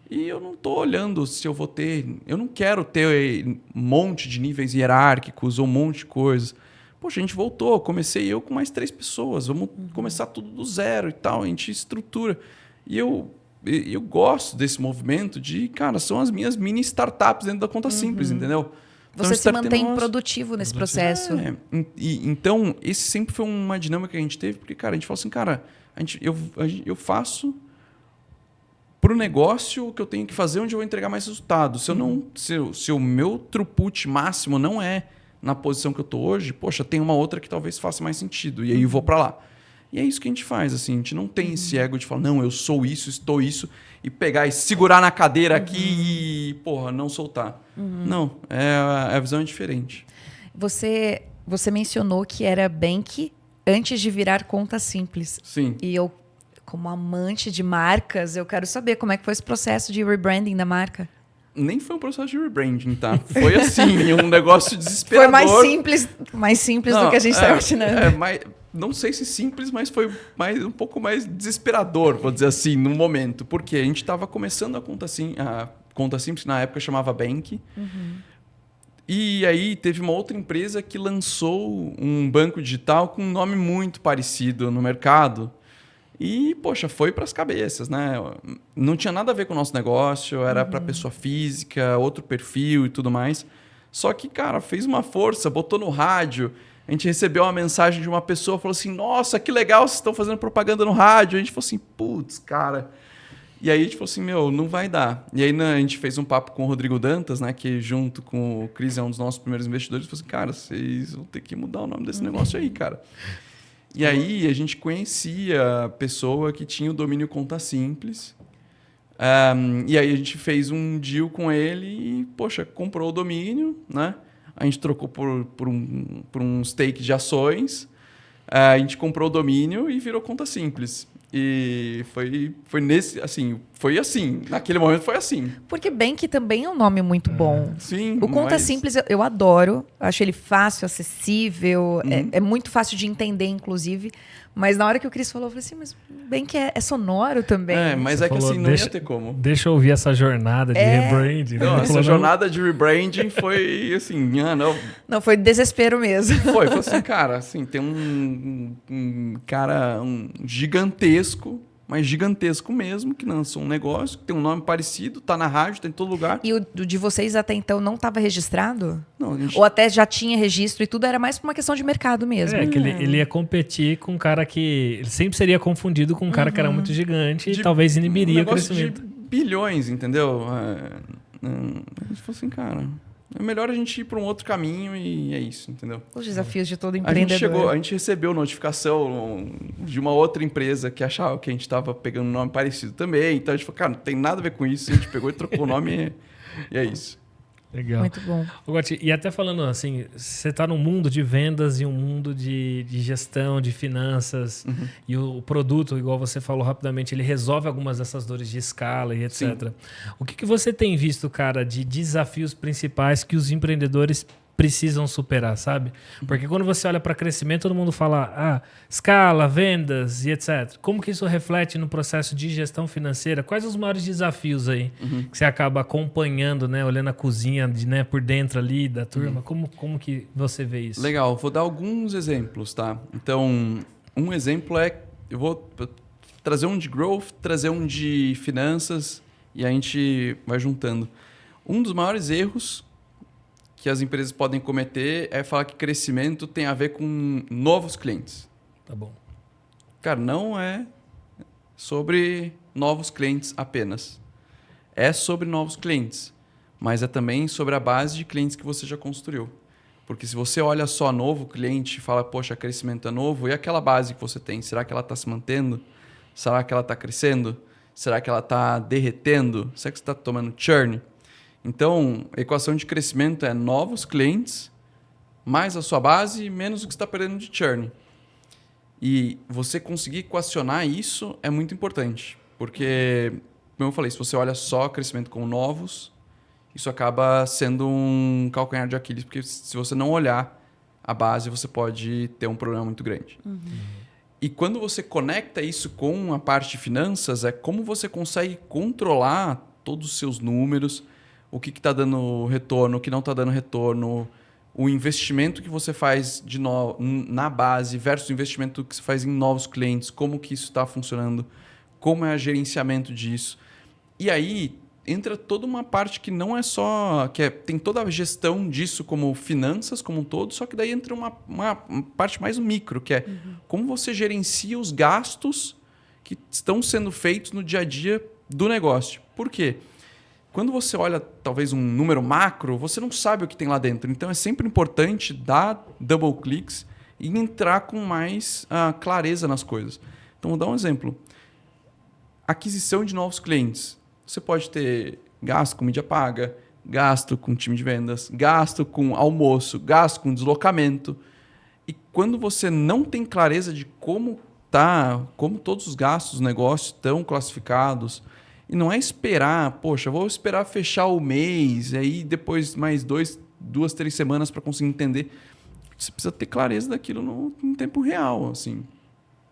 S3: E eu não estou olhando se eu vou ter... Eu não quero ter um monte de níveis hierárquicos ou um monte de coisas. Poxa, a gente voltou. Comecei eu com mais 3 pessoas. Vamos começar tudo do zero e tal. A gente estrutura. E eu gosto desse movimento de... Cara, são as minhas mini startups dentro da conta simples, entendeu? Então,
S1: você se mantém produtivo nesse processo.
S3: Então, esse sempre foi uma dinâmica que a gente teve, porque, cara, a gente falou assim, cara, eu faço para o negócio o que eu tenho que fazer onde eu vou entregar mais resultado. Se o meu throughput máximo não é na posição que eu estou hoje, poxa, tem uma outra que talvez faça mais sentido, e aí eu vou para lá. E é isso que a gente faz, assim, a gente não tem esse ego de falar, não, eu sou isso, estou isso, e pegar e segurar na cadeira aqui e, porra, não soltar. Não, a visão é diferente.
S1: Você mencionou que era Bank antes de virar conta simples.
S3: Sim.
S1: E eu, como amante de marcas, eu quero saber como é que foi esse processo de rebranding da marca.
S3: Nem foi um processo de rebranding, tá? Foi assim, um negócio desesperador.
S1: Foi mais simples do que a gente está imaginando.
S3: Não sei se simples, mas foi um pouco mais desesperador, vou dizer assim, no momento. Porque a gente estava começando a conta simples, na época chamava Bank. E aí teve uma outra empresa que lançou um banco digital com um nome muito parecido no mercado. E, poxa, foi para as cabeças, né? Não tinha nada a ver com o nosso negócio, era para pessoa física, outro perfil e tudo mais. Só que, cara, fez uma força, botou no rádio. A gente recebeu uma mensagem de uma pessoa, falou assim, nossa, que legal, vocês estão fazendo propaganda no rádio. A gente falou assim, putz, cara. E aí a gente falou assim, não vai dar. E aí a gente fez um papo com o Rodrigo Dantas, né, que junto com o Cris é um dos nossos primeiros investidores, falou assim, cara, vocês vão ter que mudar o nome desse negócio aí, cara. E aí a gente conhecia a pessoa que tinha o domínio Conta Simples. E aí a gente fez um deal com ele e, poxa, comprou o domínio, né? A gente trocou por um stake de ações. A gente comprou o domínio e virou Conta Simples. E foi assim. Naquele momento foi assim.
S1: Porque Bank também é um nome muito bom.
S3: Sim.
S1: O Conta Simples eu adoro. Acho ele fácil, acessível. É muito fácil de entender, inclusive. Mas na hora que o Cris falou, eu falei assim, mas Bank é sonoro também.
S3: Mas é que assim, não ia ter como.
S2: Deixa eu ouvir essa jornada de rebranding.
S3: Não, essa jornada de rebranding foi assim,
S1: Não, foi desespero mesmo.
S3: Foi assim, cara, assim, tem um cara gigantesco, mas gigantesco mesmo, que lançou um negócio, que tem um nome parecido, tá na rádio, tá em todo lugar.
S1: E o de vocês até então não estava registrado?
S3: Não,
S1: Ou até já tinha registro e tudo, era mais por uma questão de mercado mesmo.
S2: Que ele ia competir com um cara que... Ele sempre seria confundido com um cara que era muito gigante e talvez inibiria o crescimento.
S3: De bilhões, entendeu? A gente falou assim, cara... É melhor a gente ir para um outro caminho e é isso, entendeu?
S1: Os desafios de todo empreendedor.
S3: A gente recebeu notificação de uma outra empresa que achava que a gente estava pegando um nome parecido também. Então a gente falou, cara, não tem nada a ver com isso. A gente pegou e trocou o nome e é isso.
S2: Legal.
S1: Muito bom.
S2: Ô, Gotti, e até falando assim, você está num mundo de vendas e um mundo de gestão, de finanças, e o produto, igual você falou rapidamente, ele resolve algumas dessas dores de escala e etc.
S3: Sim.
S2: O que você tem visto, cara, de desafios principais que os empreendedores precisam superar, sabe? Porque quando você olha para crescimento, todo mundo fala escala, vendas e etc. Como que isso reflete no processo de gestão financeira? Quais os maiores desafios aí que você acaba acompanhando, né? Olhando a cozinha né, por dentro ali da turma? Como que você vê isso?
S3: Legal, vou dar alguns exemplos, tá? Então, um exemplo eu vou trazer um de growth, trazer um de finanças e a gente vai juntando. Um dos maiores erros que as empresas podem cometer é falar que crescimento tem a ver com novos clientes.
S2: Tá bom.
S3: Cara, não é sobre novos clientes apenas. É sobre novos clientes, mas é também sobre a base de clientes que você já construiu. Porque se você olha só novo cliente e fala, poxa, crescimento é novo, e aquela base que você tem, será que ela está se mantendo? Será que ela está crescendo? Será que ela está derretendo? Será que você está tomando churn? Então, a equação de crescimento é novos clientes, mais a sua base, menos o que você está perdendo de churn. E você conseguir equacionar isso é muito importante. Porque, como eu falei, se você olha só crescimento com novos, isso acaba sendo um calcanhar de Aquiles, porque se você não olhar a base, você pode ter um problema muito grande. E quando você conecta isso com a parte de finanças, é como você consegue controlar todos os seus números, o que está dando retorno, o que não está dando retorno, o investimento que você faz na base versus o investimento que você faz em novos clientes, como que isso está funcionando, como é o gerenciamento disso. E aí entra toda uma parte que não é só... tem toda a gestão disso como finanças como um todo, só que daí entra uma parte mais micro, que é como você gerencia os gastos que estão sendo feitos no dia a dia do negócio. Por quê? Quando você olha, talvez, um número macro, você não sabe o que tem lá dentro. Então, é sempre importante dar double clicks e entrar com mais clareza nas coisas. Então, vou dar um exemplo. Aquisição de novos clientes. Você pode ter gasto com mídia paga, gasto com time de vendas, gasto com almoço, gasto com deslocamento. E quando você não tem clareza de como todos os gastos do negócio estão classificados... E não é esperar, poxa, vou esperar fechar o mês, aí depois mais 2, 3 semanas para conseguir entender. Você precisa ter clareza daquilo no tempo real, assim.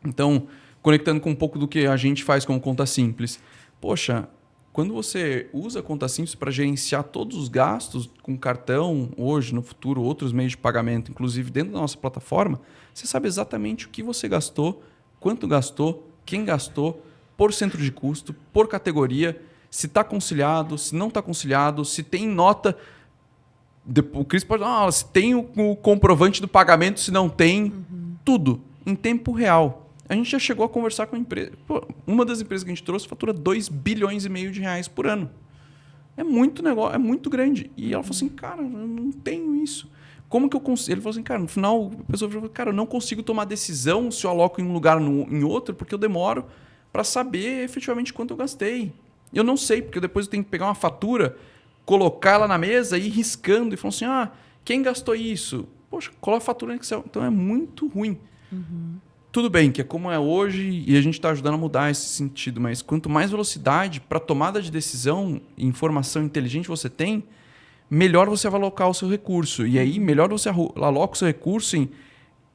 S3: Então, conectando com um pouco do que a gente faz com conta simples. Poxa, quando você usa a conta simples para gerenciar todos os gastos com cartão, hoje, no futuro, outros meios de pagamento, inclusive dentro da nossa plataforma, você sabe exatamente o que você gastou, quanto gastou, quem gastou, por centro de custo, por categoria, se está conciliado, se não está conciliado, se tem nota. O Cris pode falar, se tem o comprovante do pagamento, se não tem, tudo em tempo real. A gente já chegou a conversar com a empresa. Pô, uma das empresas que a gente trouxe fatura 2,5 bilhões de reais por ano. É muito negócio, é muito grande. E ela falou assim, cara, eu não tenho isso. Como que eu consigo? Ele falou assim, cara, no final, a pessoa falou, cara, eu não consigo tomar decisão se eu aloco em um lugar em outro, porque eu demoro para saber efetivamente quanto eu gastei. Eu não sei, porque depois eu tenho que pegar uma fatura, colocar ela na mesa e ir riscando e falar assim, quem gastou isso? Poxa, coloca a fatura no Excel. Então é muito ruim. Tudo bem, que é como é hoje e a gente está ajudando a mudar esse sentido, mas quanto mais velocidade para tomada de decisão e informação inteligente você tem, melhor você vai alocar o seu recurso. E aí, melhor você aloca o seu recurso em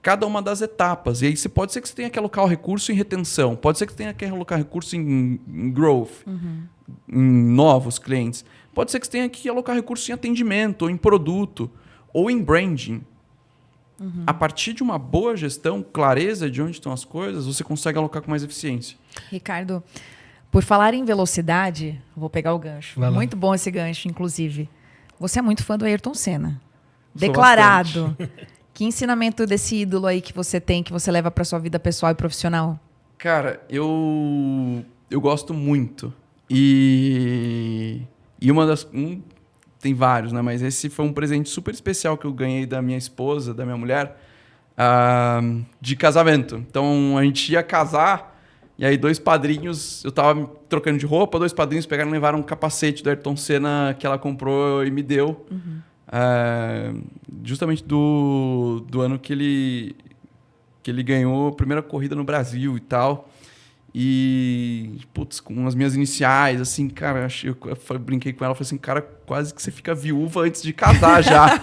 S3: cada uma das etapas. E aí pode ser que você tenha que alocar o recurso em retenção, pode ser que você tenha que alocar recurso em growth, em novos clientes. Pode ser que você tenha que alocar recurso em atendimento, ou em produto, ou em branding. A partir de uma boa gestão, clareza de onde estão as coisas, você consegue alocar com mais eficiência.
S1: Ricardo, por falar em velocidade, vou pegar o gancho.
S2: Vai lá.
S1: Muito bom esse gancho, inclusive. Você é muito fã do Ayrton Senna.
S3: Sou
S1: Declarado. Que ensinamento desse ídolo aí que você tem, que você leva para sua vida pessoal e profissional?
S3: Cara, eu gosto muito. E tem vários, né? Mas esse foi um presente super especial que eu ganhei da minha esposa, da minha mulher, de casamento. Então, a gente ia casar E aí 2 padrinhos, eu tava trocando de roupa, 2 padrinhos pegaram e levaram um capacete do Ayrton Senna que ela comprou e me deu. Justamente do ano que ele ganhou a primeira corrida no Brasil e tal. E, putz, com as minhas iniciais, assim, cara, eu brinquei com ela, falei assim, cara, quase que você fica viúva antes de casar já.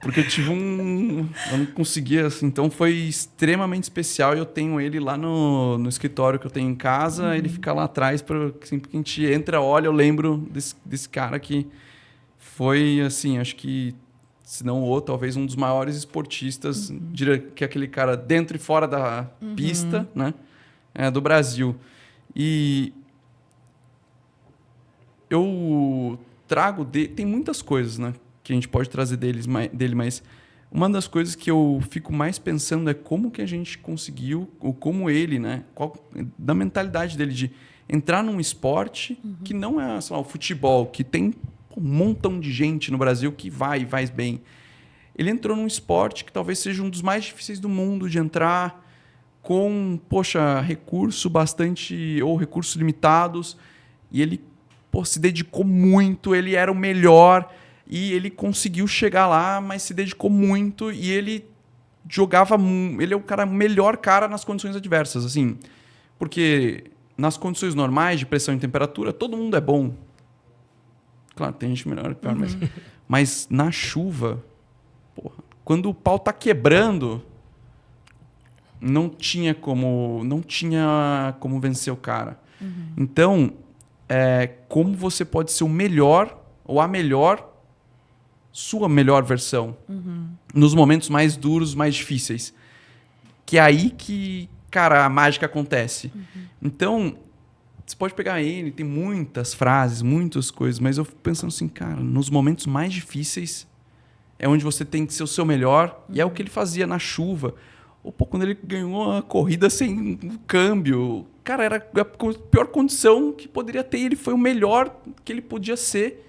S3: Porque eu tive eu não conseguia, assim, então foi extremamente especial e eu tenho ele lá no escritório que eu tenho em casa, ele fica lá atrás, sempre que a gente entra, olha, eu lembro desse cara que foi, assim, acho que, se não o talvez um dos maiores esportistas, diria que é aquele cara dentro e fora da pista, né? Do Brasil. E eu trago... Tem muitas coisas, né, que a gente pode trazer dele, mas uma das coisas que eu fico mais pensando é como que a gente conseguiu, ou como ele, né, da mentalidade dele de entrar num esporte que não é, sei lá, o futebol, que tem um montão de gente no Brasil que vai bem. Ele entrou num esporte que talvez seja um dos mais difíceis do mundo de entrar, com, recursos limitados, e ele se dedicou muito, ele era o melhor, e ele conseguiu chegar lá, mas se dedicou muito, e ele ele é o melhor cara nas condições adversas, assim, porque nas condições normais de pressão e temperatura, todo mundo é bom. Claro, tem gente melhor e pior, mas na chuva, quando o pau tá quebrando, não tinha como vencer o cara. Então, como você pode ser o melhor ou a melhor, sua melhor versão, nos momentos mais duros, mais difíceis. Que é aí que, cara, a mágica acontece. Então, você pode pegar ele, tem muitas frases, muitas coisas, mas eu fico pensando assim, cara, nos momentos mais difíceis é onde você tem que ser o seu melhor, e é o que ele fazia na chuva. Ou, quando ele ganhou a corrida sem câmbio, cara, era a pior condição que poderia ter. Ele foi o melhor que ele podia ser.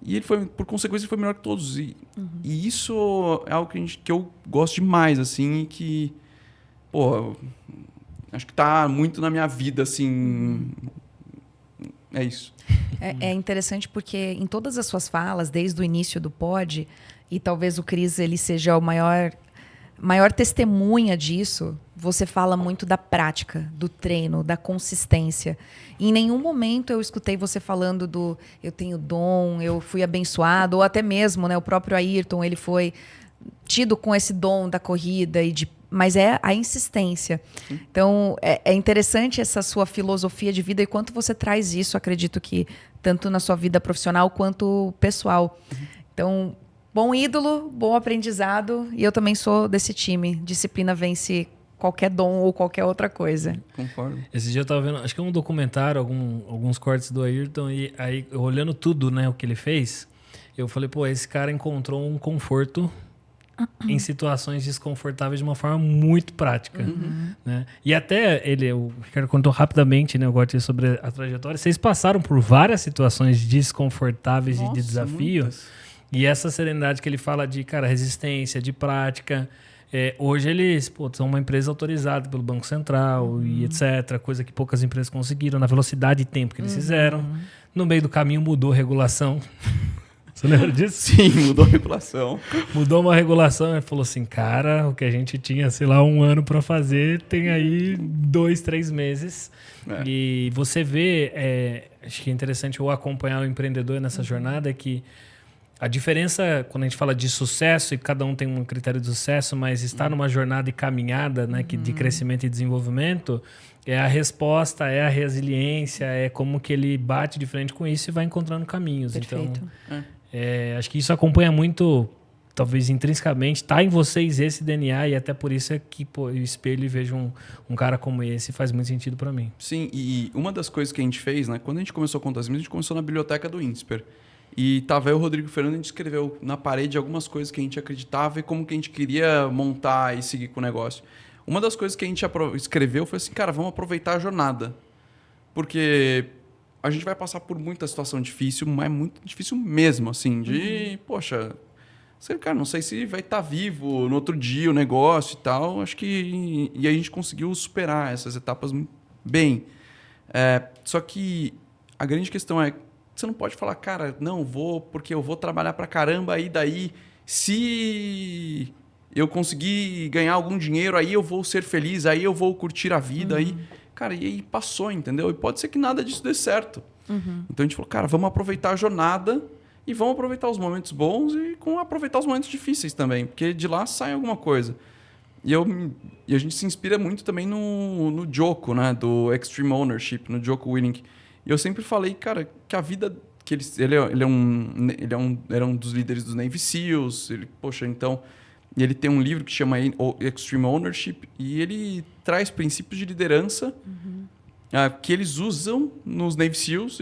S3: E ele foi, por consequência, ele foi melhor que todos. E isso é algo que eu gosto demais, assim, e que, acho que tá muito na minha vida, assim. É isso.
S1: É interessante porque em todas as suas falas, desde o início do pod, e talvez o Cris ele seja o maior testemunha disso, você fala muito da prática, do treino, da consistência. E em nenhum momento eu escutei você falando eu tenho dom, eu fui abençoado, ou até mesmo, né, o próprio Ayrton, ele foi tido com esse dom da corrida, mas é a insistência. Então, é interessante essa sua filosofia de vida e quanto você traz isso, acredito que, tanto na sua vida profissional quanto pessoal. Então, bom ídolo, bom aprendizado. E eu também sou desse time. Disciplina vence qualquer dom ou qualquer outra coisa.
S3: Concordo.
S2: Esse dia eu tava vendo, acho que é um documentário, alguns cortes do Ayrton, e aí, olhando tudo, né, o que ele fez, eu falei, esse cara encontrou um conforto em situações desconfortáveis de uma forma muito prática. Né? E até o Ricardo contou rapidamente, né, eu gosto de sobre a trajetória, vocês passaram por várias situações desconfortáveis e de desafio.
S3: Muitas.
S2: E essa serenidade que ele fala de, cara, resistência, de prática. Hoje eles são uma empresa autorizada pelo Banco Central e etc. Coisa que poucas empresas conseguiram, na velocidade e tempo que eles fizeram. No meio do caminho mudou a regulação. Você lembra disso?
S3: Sim, mudou a regulação.
S2: Mudou uma regulação e falou assim, cara, o que a gente tinha, sei lá, 1 ano para fazer, tem aí 2, 3 meses. E você vê, acho que é interessante eu acompanhar o empreendedor nessa jornada, é que a diferença, quando a gente fala de sucesso, e cada um tem um critério de sucesso, mas estar numa jornada e caminhada, né, de crescimento e desenvolvimento, é a resposta, é a resiliência, é como que ele bate de frente com isso e vai encontrando caminhos.
S1: Perfeito.
S2: Então, acho que isso acompanha muito, talvez intrinsecamente, está em vocês esse DNA, e até por isso é que eu espelho e vejo um cara como esse, faz muito sentido para mim.
S3: Sim, e uma das coisas que a gente fez, né, quando a gente começou a Contas Minas, a gente começou na biblioteca do INSPER. E tava eu e o Rodrigo Fernando, a gente escreveu na parede algumas coisas que a gente acreditava e como que a gente queria montar e seguir com o negócio. Uma das coisas que a gente escreveu foi assim, cara, vamos aproveitar a jornada. Porque a gente vai passar por muita situação difícil, mas é muito difícil mesmo, assim, cara, não sei se vai estar vivo no outro dia o negócio e tal. Acho que... E a gente conseguiu superar essas etapas bem. Só que a grande questão é, você não pode falar, cara, não, porque eu vou trabalhar pra caramba, aí daí, se eu conseguir ganhar algum dinheiro, aí eu vou ser feliz, aí eu vou curtir a vida, aí... Cara, e aí passou, entendeu? E pode ser que nada disso dê certo. Então a gente falou, cara, vamos aproveitar a jornada e vamos aproveitar os momentos bons e aproveitar os momentos difíceis também, porque de lá sai alguma coisa. E a gente se inspira muito também no Jocko, né? Do Extreme Ownership, no Jocko Willink. E eu sempre falei, cara, que a vida... que ele era um dos líderes dos Navy SEALs. Então... E ele tem um livro que chama Extreme Ownership e ele traz princípios de liderança que eles usam nos Navy SEALs.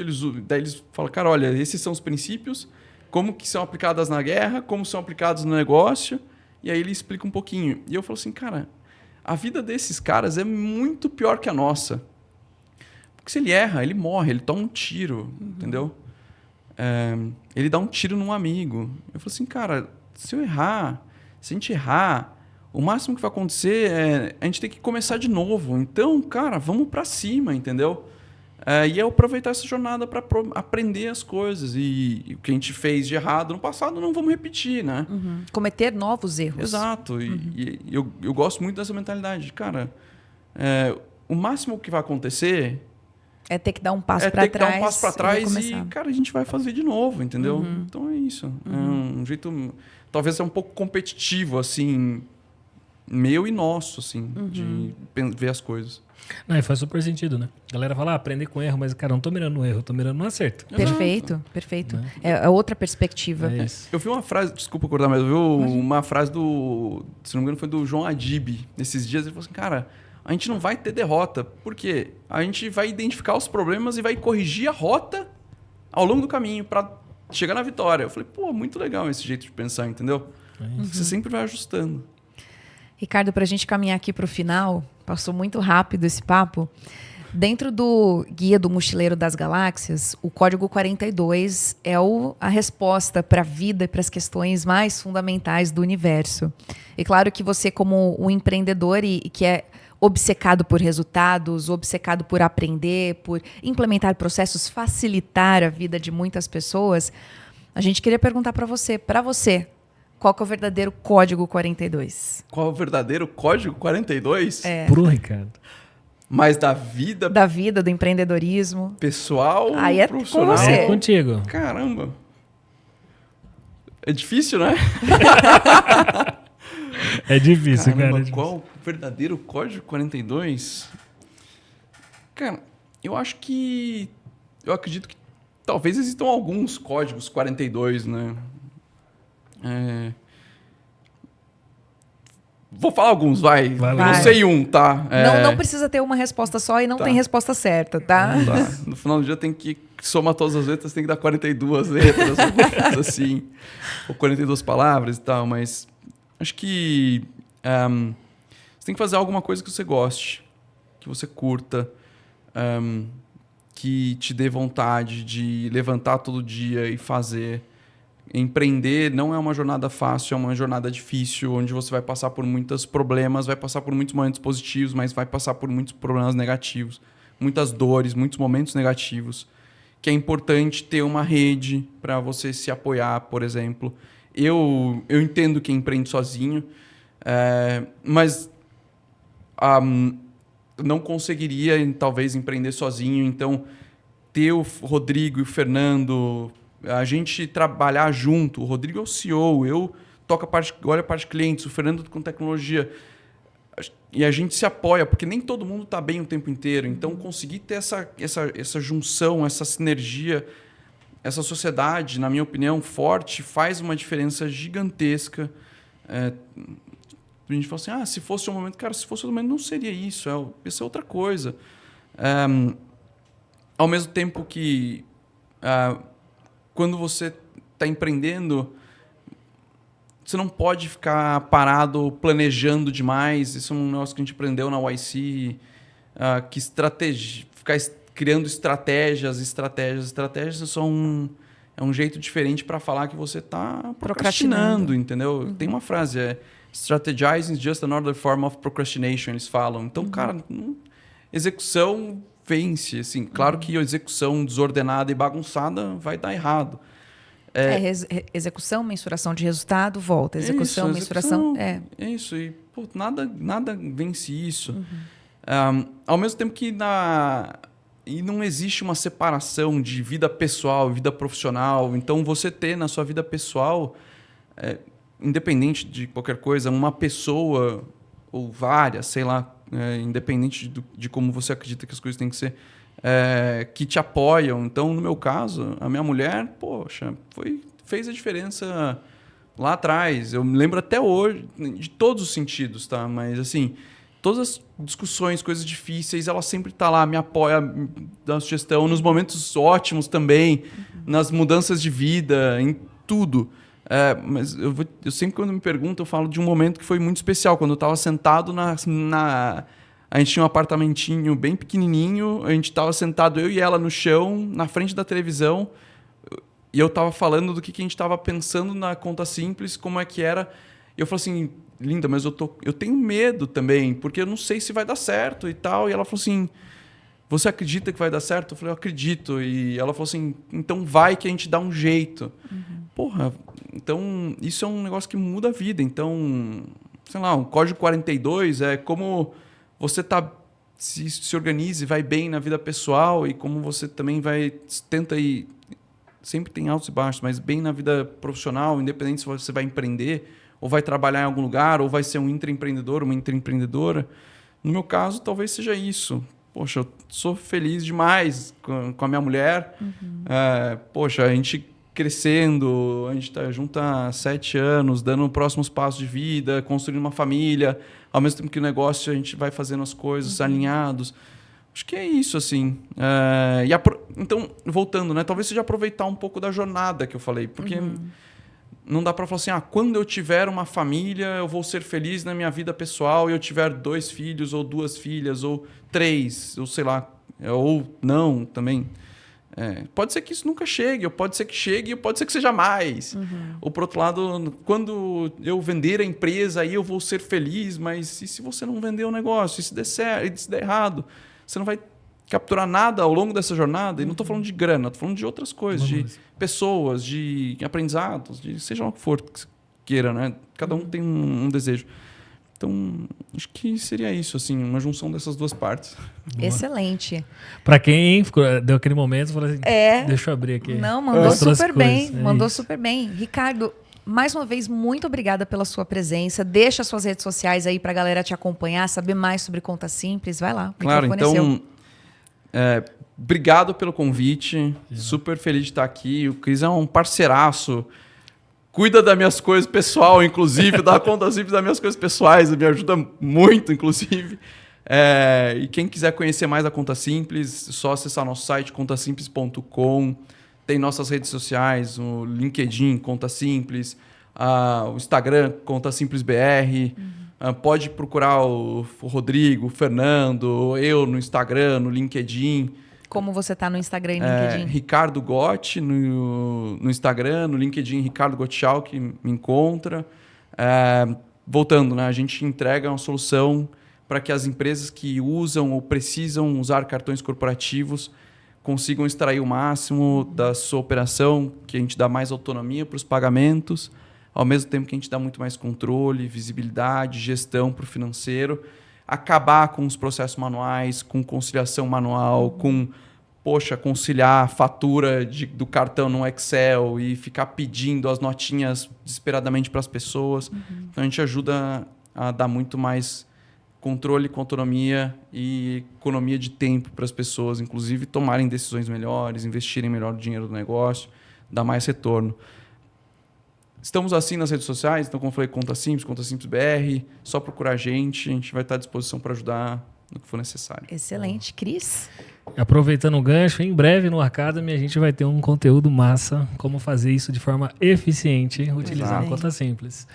S3: Daí eles falam, cara, olha, esses são os princípios, como que são aplicados na guerra, como são aplicados no negócio. E aí ele explica um pouquinho. E eu falo assim, cara, a vida desses caras é muito pior que a nossa. Porque se ele erra, ele morre, ele toma um tiro, entendeu? Ele dá um tiro num amigo. Eu falo assim, cara, se a gente errar, o máximo que vai acontecer é a gente ter que começar de novo. Então, cara, vamos pra cima, entendeu? E é aproveitar essa jornada para aprender as coisas. E o que a gente fez de errado no passado, não vamos repetir, né?
S1: Cometer novos erros.
S3: Exato. E eu gosto muito dessa mentalidade. Cara, o máximo que vai acontecer...
S1: É ter que dar um passo para trás.
S3: Dar um passo para trás e, cara, a gente vai fazer de novo, entendeu? Então é isso. É um jeito... Talvez é um pouco competitivo, assim, meu e nosso, assim, de ver as coisas.
S2: Não, e faz super sentido, né? A galera fala, aprender com erro, mas, cara, eu não tô mirando no erro, eu tô mirando no acerto.
S1: Perfeito, perfeito. Né? É outra perspectiva.
S2: É isso.
S3: Eu vi uma frase, desculpa acordar, mas eu vi uma frase se não me engano, foi do João Adib. Nesses dias, ele falou assim, cara, a gente não vai ter derrota. Por quê? A gente vai identificar os problemas e vai corrigir a rota ao longo do caminho para chegar na vitória. Eu falei, pô, muito legal esse jeito de pensar, entendeu? Você sempre vai ajustando.
S1: Ricardo, para a gente caminhar aqui para o final, passou muito rápido esse papo. Dentro do Guia do Mochileiro das Galáxias, o Código 42 é a resposta para a vida e para as questões mais fundamentais do universo. E claro que você, como um empreendedor e que é obcecado por resultados, obcecado por aprender, por implementar processos, facilitar a vida de muitas pessoas, a gente queria perguntar para você, qual que é o verdadeiro Código 42?
S3: Qual é o verdadeiro Código 42?
S2: Pro Ricardo.
S3: Mas da vida...
S1: Da vida, do empreendedorismo.
S3: Pessoal,
S1: aí é
S3: profissional.
S1: Com você.
S2: É contigo.
S3: Caramba. É difícil, né?
S2: É difícil,
S3: Caramba,
S2: cara. É
S3: qual o verdadeiro Código 42? Cara, eu acredito que talvez existam alguns códigos 42, né? Vou falar alguns, vai. Não sei um, tá?
S1: Não precisa ter uma resposta só e não tem resposta certa, tá?
S3: No final do dia tem que somar todas as letras, tem que dar 42 letras, assim. Ou 42 palavras e tal, mas acho que você tem que fazer alguma coisa que você goste, que você curta, que te dê vontade de levantar todo dia e fazer. Empreender não é uma jornada fácil, é uma jornada difícil, onde você vai passar por muitos problemas, vai passar por muitos momentos positivos, mas vai passar por muitos problemas negativos, muitas dores, muitos momentos negativos, que é importante ter uma rede para você se apoiar, por exemplo. Eu entendo quem empreende sozinho, mas não conseguiria, talvez, empreender sozinho. Então, ter o Rodrigo e o Fernando... A gente trabalhar junto. O Rodrigo é o CEO, eu toco olho a parte de clientes, o Fernando com tecnologia. E a gente se apoia, porque nem todo mundo está bem o tempo inteiro. Então, conseguir ter essa junção, essa sinergia, essa sociedade, na minha opinião, forte, faz uma diferença gigantesca. A gente fala assim, se fosse um momento... Cara, se fosse um momento, não seria isso. Ia ser outra coisa. Ao mesmo tempo que... quando você está empreendendo, você não pode ficar parado planejando demais. Isso é um negócio que a gente aprendeu na YC, ficar criando estratégias é um jeito diferente para falar que você está procrastinando, entendeu? Tem uma frase, strategizing is just another form of procrastination, eles falam. Então, cara, execução vence. Assim, claro que a execução desordenada e bagunçada vai dar errado.
S1: Execução, mensuração de resultado, volta. Execução, mensuração. É
S3: isso. E nada vence isso. Ao mesmo tempo que e não existe uma separação de vida pessoal e vida profissional. Então, você ter na sua vida pessoal, independente de qualquer coisa, uma pessoa ou várias, sei lá, independente de como você acredita que as coisas têm que ser, que te apoiam. Então, no meu caso, a minha mulher, poxa, fez a diferença lá atrás. Eu me lembro até hoje, de todos os sentidos, tá? Mas, assim, todas as discussões, coisas difíceis, ela sempre está lá, me apoia, dá sugestão, nos momentos ótimos também, nas mudanças de vida, em tudo. Mas eu sempre, quando me perguntam, eu falo de um momento que foi muito especial, quando eu estava sentado a gente tinha um apartamentinho bem pequenininho, a gente estava sentado, eu e ela, no chão, na frente da televisão, e eu estava falando do que a gente estava pensando na conta simples, como é que era. E eu falei assim, linda, mas eu tenho medo também, porque eu não sei se vai dar certo e tal. E ela falou assim, você acredita que vai dar certo? Eu falei, eu acredito. E ela falou assim, então vai que a gente dá um jeito. Porra, então isso é um negócio que muda a vida. Então, sei lá, o Código 42 é como você se organize, vai bem na vida pessoal e como você também tenta ir, sempre tem altos e baixos, mas bem na vida profissional, independente se você vai empreender ou vai trabalhar em algum lugar, ou vai ser um intraempreendedor, uma intraempreendedora. No meu caso, talvez seja isso. Poxa, eu sou feliz demais com a minha mulher. Poxa, a gente crescendo, a gente está junto há 7 anos, dando próximos passos de vida, construindo uma família, ao mesmo tempo que o negócio a gente vai fazendo as coisas alinhados. Acho que é isso, assim. Então, voltando, né? Talvez seja aproveitar um pouco da jornada que eu falei, porque não dá para falar assim, quando eu tiver uma família, eu vou ser feliz na minha vida pessoal e eu tiver 2 filhos ou 2 filhas ou 3, ou sei lá, ou não também. Pode ser que isso nunca chegue, ou pode ser que chegue, ou pode ser que seja mais. Ou, por outro lado, quando eu vender a empresa, aí eu vou ser feliz, mas e se você não vender o negócio? E se der certo, e se der errado? Você não vai capturar nada ao longo dessa jornada. E não estou falando de grana, estou falando de outras coisas, de pessoas, de aprendizados, de seja o que for que você queira, né? Cada um tem um desejo. Então, acho que seria isso, assim, uma junção dessas duas partes.
S1: Boa. Excelente.
S2: Para quem deu aquele momento, falou assim, deixa eu abrir aqui.
S1: Não, mandou super bem, mandou super bem. Ricardo, mais uma vez, muito obrigada pela sua presença. Deixa suas redes sociais aí para a galera te acompanhar, saber mais sobre Conta Simples. Vai lá, o microfone é seu.
S3: Obrigado pelo convite. Super feliz de estar aqui. O Cris é um parceiraço. Cuida das minhas coisas pessoais, inclusive, dá conta simples das minhas coisas pessoais, me ajuda muito, inclusive. E quem quiser conhecer mais a Conta Simples, é só acessar nosso site, contasimples.com. Tem nossas redes sociais, o LinkedIn, Conta Simples, o Instagram, Conta Simples BR. Pode procurar o Rodrigo, o Fernando, eu no Instagram, no LinkedIn.
S1: Como você está no Instagram e LinkedIn?
S3: Ricardo Gotti no Instagram, no LinkedIn Ricardo Gottschalk que me encontra. Voltando, né? A gente entrega uma solução para que as empresas que usam ou precisam usar cartões corporativos consigam extrair o máximo da sua operação, que a gente dá mais autonomia para os pagamentos, ao mesmo tempo que a gente dá muito mais controle, visibilidade, gestão para o financeiro, acabar com os processos manuais, com conciliação manual, com, conciliar a fatura do cartão no Excel e ficar pedindo as notinhas desesperadamente para as pessoas. Então, a gente ajuda a dar muito mais controle com autonomia e economia de tempo para as pessoas, inclusive tomarem decisões melhores, investirem melhor o dinheiro do negócio, dar mais retorno. Estamos assim nas redes sociais, então, como eu falei, Conta Simples BR, só procurar a gente vai estar à disposição para ajudar no que for necessário.
S1: Excelente. Cris?
S2: Aproveitando o gancho, em breve no Academy a gente vai ter um conteúdo massa, como fazer isso de forma eficiente, utilizando a Conta Simples.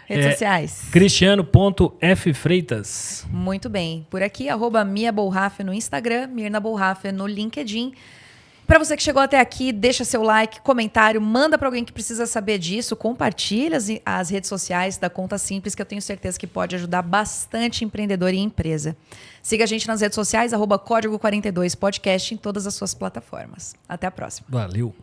S1: Redes sociais.
S2: Cristiano.ffreitas.
S1: Muito bem. Por aqui, @Mia Bolrafe no Instagram, Mirna Bolrafe no LinkedIn. Para você que chegou até aqui, deixa seu like, comentário, manda para alguém que precisa saber disso, compartilha as redes sociais da Conta Simples, que eu tenho certeza que pode ajudar bastante empreendedor e empresa. Siga a gente nas redes sociais, @código42podcast em todas as suas plataformas. Até a próxima.
S2: Valeu.